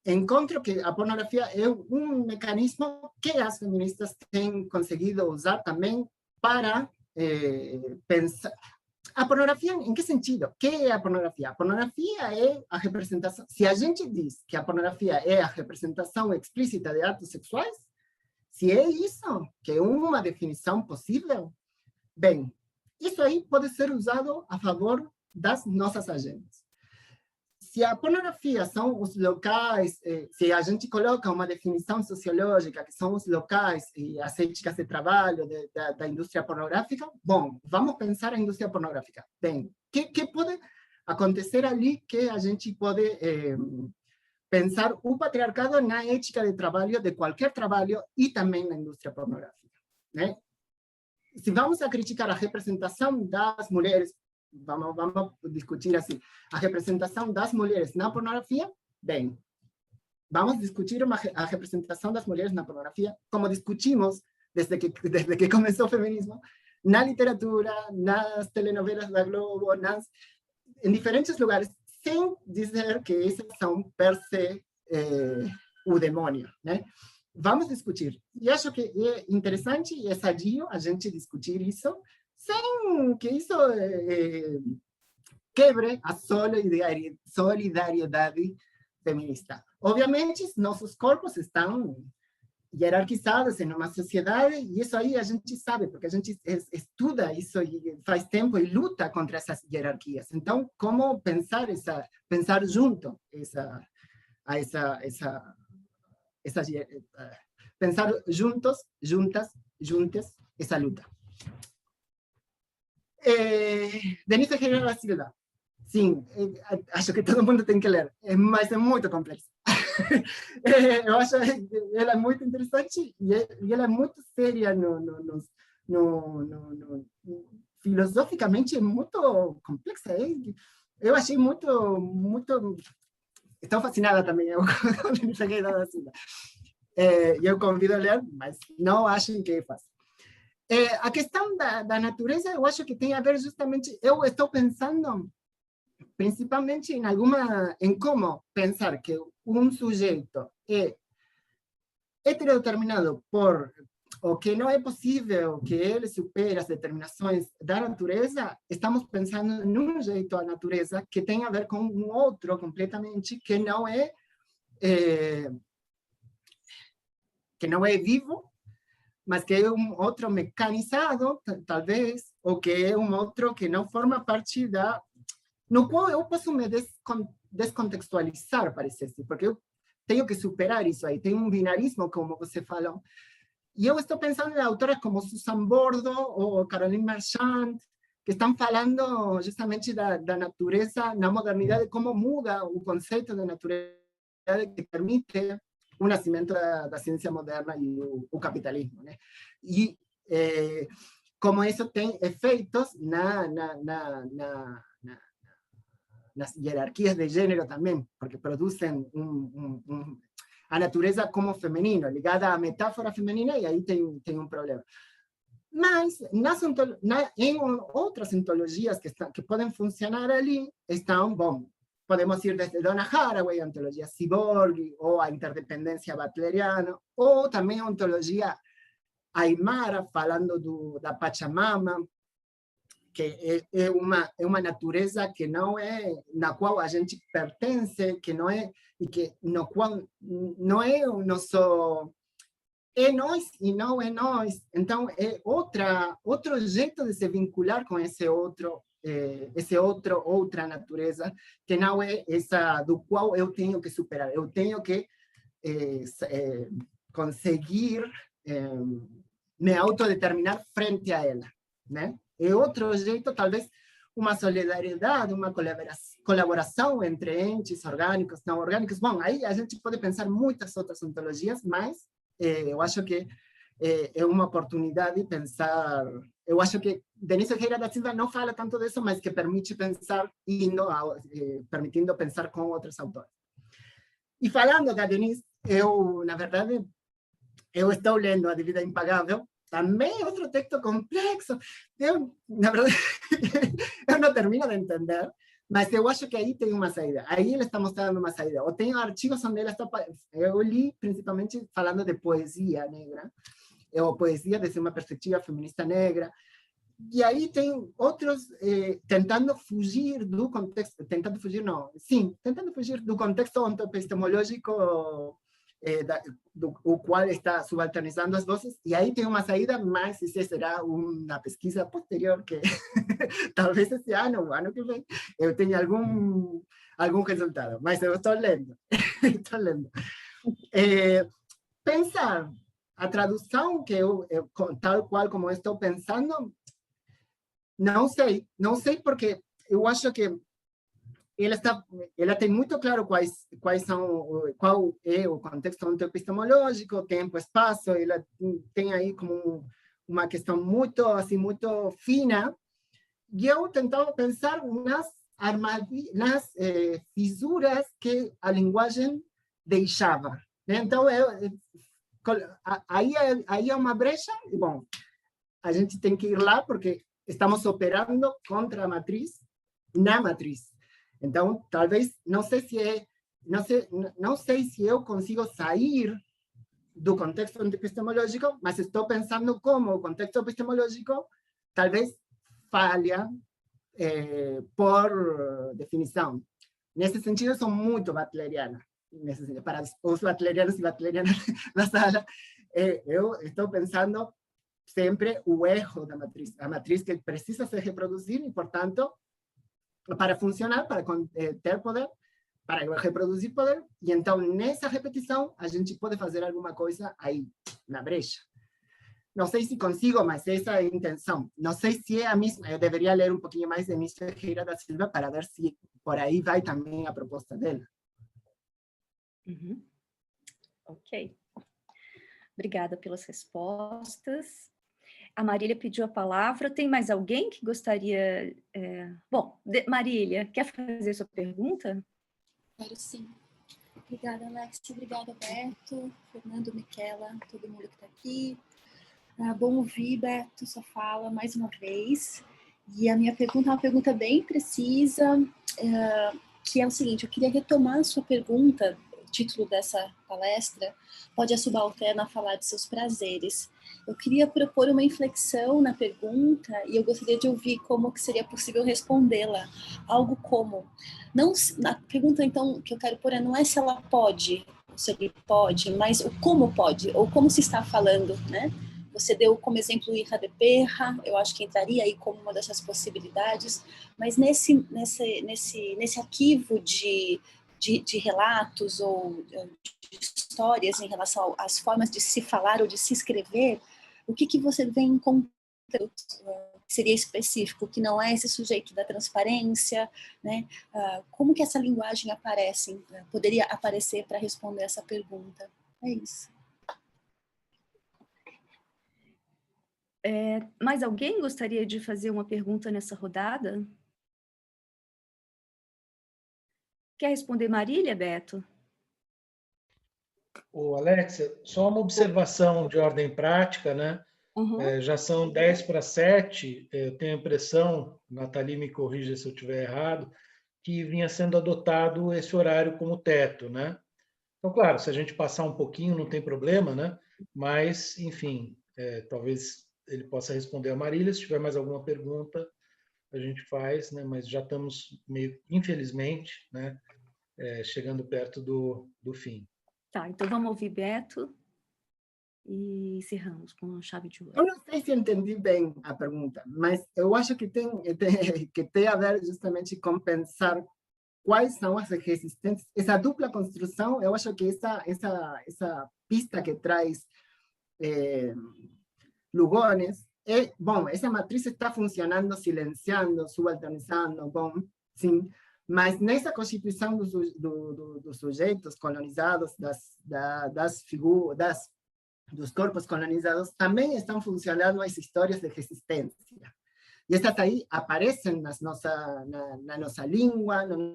encontro que a pornografia é um mecanismo que as feministas têm conseguido usar também para pensar. A pornografia, em que sentido? O que é a pornografia? A pornografia é a representação. Se a gente diz que a pornografia é a representação explícita de atos sexuais, se é isso, que é uma definição possível, bem, isso aí pode ser usado a favor das nossas agendas. Se a pornografia são os locais, se a gente coloca uma definição sociológica, que são os locais e as éticas de trabalho da indústria pornográfica, bom, vamos pensar a indústria pornográfica. Bem, que pode acontecer ali que a gente pode pensar o patriarcado na ética de trabalho, de qualquer trabalho, e também na indústria pornográfica, né? Se vamos a criticar a representação das mulheres, vamos discutir assim, a representação das mulheres na pornografia, bem, vamos discutir a representação das mulheres na pornografia, como discutimos desde que começou o feminismo, na literatura, nas telenovelas da Globo, em diferentes lugares, sem dizer que esses são per se o demônio, né? Vamos discutir. E acho que é interessante e é sadio a gente discutir isso, sem que isso quebre a solidariedade feminista. Obviamente, nossos corpos estão hierarquizados em uma sociedade, e isso aí a gente sabe, porque a gente estuda isso e faz tempo e luta contra essas hierarquias. Então, como pensar junto pensar juntos, juntas, essa luta. Denise Ferreira da Silva. Sim, acho que todo mundo tem que ler, mas é muito complexo. Eu acho ela muito interessante e ela é muito séria filosoficamente é muito complexa. Eu achei muito estou fascinada também com Denise Ferreira da Silva. Eu convido a ler, mas não achem que é fácil. A questão da natureza, eu acho que tem a ver justamente, eu estou pensando principalmente em como pensar que um sujeito é heterodeterminado o que não é possível que ele supere as determinações da natureza. Estamos pensando num jeito a natureza que tem a ver com um outro completamente que não é vivo, mas que é um outro mecanizado, talvez, ou que é um outro que não forma parte no qual eu posso me descontextualizar, parece assim, porque eu tenho que superar isso aí, tem um binarismo, como você falou. E eu estou pensando em autoras como Susan Bordo ou Caroline Marchand, que estão falando justamente da natureza na modernidade, como muda o conceito de natureza que permite o nascimento da ciência moderna e o capitalismo, né? E como isso tem efeitos nas hierarquias de gênero também, porque produzem a natureza como feminino, ligada à metáfora feminina, e aí tem um problema. Mas em outras ontologias que podem funcionar ali, estão, bom, podemos ir desde Donna Haraway, a ontologia ciborgue, ou a interdependência butleriana, ou também a ontologia aimara, falando da Pachamama, que é uma natureza que não é, na qual a gente pertence, que não é, e que no qual não é o nosso, é nós e não é nós. Então, é outro jeito de se vincular com outra natureza, que não é essa do qual eu tenho que superar, eu tenho que conseguir me autodeterminar frente a ela, né? É outro jeito, talvez uma solidariedade, uma colaboração entre entes orgânicos, não orgânicos. Bom, aí a gente pode pensar muitas outras ontologias, mas eu acho que é uma oportunidade de pensar. Eu acho que Denise Ferreira da Silva não fala tanto disso, mas que permite pensar, permitindo pensar com outros autores. E falando da Denise, na verdade, eu estou lendo A Dívida Impagável, também outro texto complexo. Na verdade, eu não termino de entender, mas eu acho que aí tem uma saída. Aí ele está mostrando uma saída. Ou tem artigos onde ele está... Eu li principalmente falando de poesia negra, ou poesia desde uma perspectiva feminista negra. E aí tem outros tentando fugir do contexto, tentando fugir do contexto ontoepistemológico o qual está subalternizando as vozes, e aí tem uma saída, mas isso será uma pesquisa posterior, que talvez esse ano, o ano que vem, eu tenha algum resultado, mas eu estou lendo. Estou lendo. Pensar a tradução, que eu tal qual como eu estou pensando, não sei porque eu acho que ela tem muito claro qual é o contexto ontoepistemológico, tempo, espaço, ela tem aí como uma questão muito fina, e eu tentava pensar nas fissuras que a linguagem deixava, né? Então, aí é uma brecha, e bom, a gente tem que ir lá, porque estamos operando contra a matriz, na matriz. Então, talvez, não sei se eu consigo sair do contexto epistemológico, mas estou pensando como o contexto epistemológico talvez falha por definição. Nesse sentido, sou muito butleriana. Para os butlerianos e butlerianas da sala, eu estou pensando sempre o erro da matriz, a matriz que precisa se reproduzir e, portanto, para funcionar, para ter poder, para reproduzir poder, e então nessa repetição a gente pode fazer alguma coisa aí, na brecha. Não sei se consigo, mas essa é a intenção. Não sei se é a mesma, eu deveria ler um pouquinho mais de Denise Ferreira da Silva para ver se por aí vai também a proposta dela. Uhum. Ok. Obrigada pelas respostas. A Marília pediu a palavra. Tem mais alguém que gostaria... Bom, Marília, quer fazer sua pergunta? Quero sim. Obrigada, Alex. Obrigada, Beto, Fernando, Miquela, todo mundo que está aqui. Bom ouvir, Beto, sua fala mais uma vez. E a minha pergunta é uma pergunta bem precisa, que é o seguinte: eu queria retomar a sua pergunta. O título dessa palestra pode a subalterna falar de seus prazeres. Eu queria propor uma inflexão na pergunta e eu gostaria de ouvir como que seria possível respondê-la. Algo como, não, na pergunta então que eu quero pôr não é se ela pode, se ele pode, mas o como pode, ou como se está falando, né? Você deu como exemplo o Hija de Perra, eu acho que entraria aí como uma dessas possibilidades, mas nesse arquivo de relatos ou de histórias em relação às formas de se falar ou de se escrever, o que você vê em conteúdo que seria específico, que não é esse sujeito da transparência, né? Como que essa linguagem aparece, poderia aparecer para responder essa pergunta? É isso. Mais alguém gostaria de fazer uma pergunta nessa rodada? Quer responder Marília, Beto? Alexia, só uma observação de ordem prática, né? Uhum. Já são 10 para 7, eu tenho a impressão, Nathalie me corrija se eu estiver errado, que vinha sendo adotado esse horário como teto, né? Então, claro, se a gente passar um pouquinho, não tem problema, né? Mas, enfim, talvez ele possa responder a Marília. Se tiver mais alguma pergunta, a gente faz, né? Mas já estamos meio, infelizmente, né? Chegando perto do fim. Tá, então vamos ouvir Beto e encerramos com chave de ouro. Eu não sei se entendi bem a pergunta, mas eu acho que tem a ver justamente com pensar quais são as resistências, essa dupla construção. Eu acho que essa pista que traz Lugones, bom, essa matriz está funcionando, silenciando, subalternizando, bom, sim, mas nessa constituição dos sujeitos colonizados, das figuras, dos corpos colonizados, também estão funcionando as histórias de resistência. E essas aí aparecem na nossa língua, no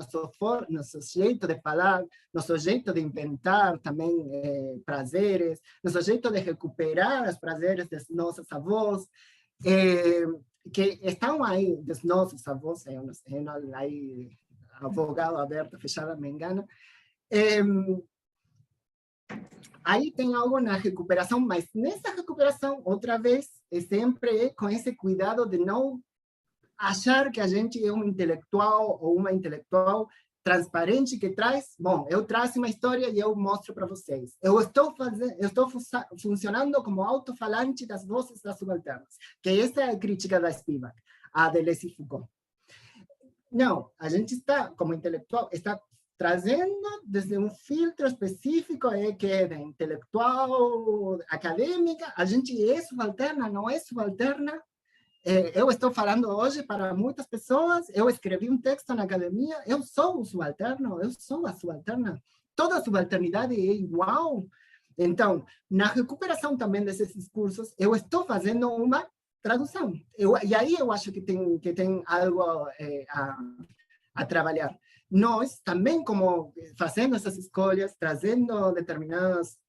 nosso jeito de falar, nosso jeito de inventar também prazeres, nosso jeito de recuperar os prazeres dos nossos avós, que estão aí, dos nossos avós, eu não sei, aí, avogado aberto, fechado, me engano. Aí tem algo na recuperação, mas nessa recuperação, outra vez, sempre com esse cuidado de não achar que a gente é um intelectual ou uma intelectual transparente que traz, bom, eu trago uma história e eu mostro para vocês. Eu estou funcionando como alto-falante das vozes das subalternas, que essa é a crítica da Spivak, a Deleuze e Foucault. Não, a gente está, como intelectual, está trazendo desde um filtro específico que é de intelectual, acadêmica. A gente é subalterna, não é subalterna. Eu estou falando hoje para muitas pessoas, eu escrevi um texto na academia, eu sou o subalterno, eu sou a subalterna. Toda a subalternidade é igual. Então, na recuperação também desses discursos, eu estou fazendo uma tradução. E aí eu acho que tem algo a trabalhar. Nós também, como fazendo essas escolhas, trazendo determinadas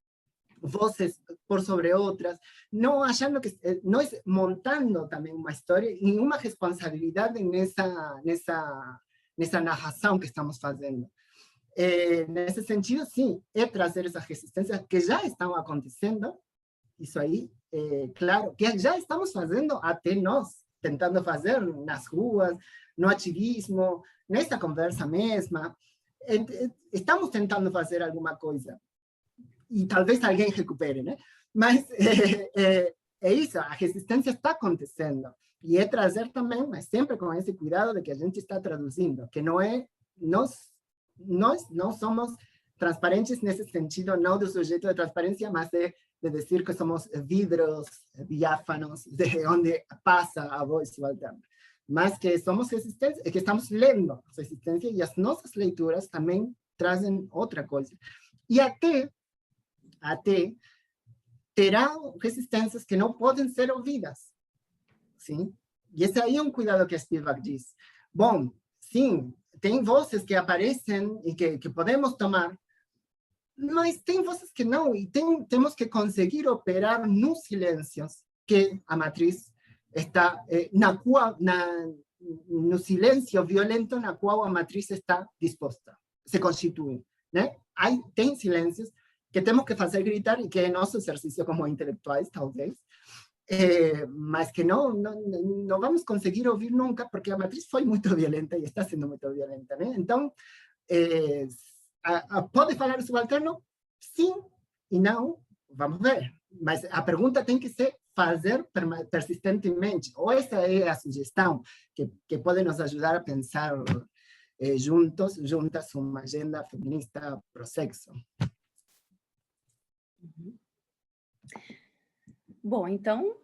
vozes por sobre outras, não achando que nós montando também uma história e uma responsabilidade nessa narração que estamos fazendo. Nesse sentido, sim, é trazer essas resistências que já estão acontecendo, isso aí, claro, que já estamos fazendo até nós, tentando fazer nas ruas, no ativismo, nessa conversa mesma, estamos tentando fazer alguma coisa. E talvez alguém recupere, né? Mas é isso, a resistência está acontecendo. E é trazer também, mas sempre com esse cuidado de que a gente está traduzindo, que não é, nós não somos transparentes nesse sentido, não do sujeito de transparência, mas de dizer que somos vidros diáfanos, de onde passa a voz subalterna. Mas que somos resistentes, que estamos lendo resistência, e as nossas leituras também trazem outra coisa. E até terão resistências que não podem ser ouvidas. Sim? E esse aí é um cuidado que a Spivak diz. Bom, sim, tem vozes que aparecem e que podemos tomar, mas tem vozes que não, e temos que conseguir operar nos silêncios que a matriz está, no silêncio violento na qual a matriz está disposta, se constitui. Né? Tem silêncios que temos que fazer gritar e que é nosso exercício como intelectuais, talvez, mas que não vamos conseguir ouvir nunca, porque a matriz foi muito violenta e está sendo muito violenta. Né? Então, pode falar o subalterno? Sim e não, vamos ver. Mas a pergunta tem que ser fazer persistentemente, ou essa é a sugestão que pode nos ajudar a pensar juntas, uma agenda feminista pro sexo. Bom, então,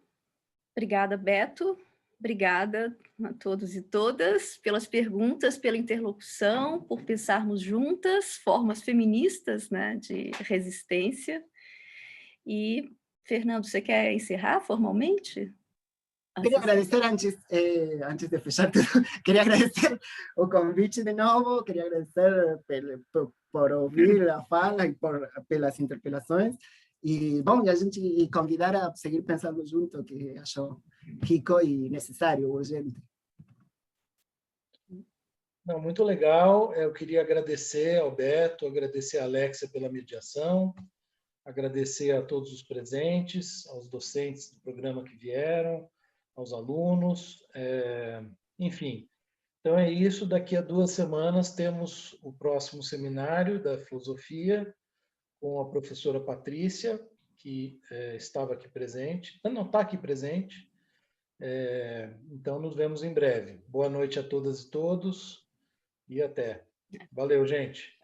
obrigada, Beto. Obrigada a todos e todas pelas perguntas, pela interlocução, por pensarmos juntas formas feministas, né, de resistência. E, Fernando, você quer encerrar formalmente? Queria agradecer, antes de fechar tudo, queria agradecer o convite de novo, queria agradecer por ouvir a fala e pelas interpelações. E, bom, a gente convidar a seguir pensando junto, que acho rico e necessário, urgente. Não, muito legal. Eu queria agradecer ao Beto, agradecer a Alexia pela mediação, agradecer a todos os presentes, aos docentes do programa que vieram, aos alunos, enfim. Então é isso. Daqui a 2 semanas temos o próximo seminário da filosofia com a professora Patrícia, que estava aqui presente, não está aqui presente. Então nos vemos em breve. Boa noite a todas e todos e até. Valeu, gente.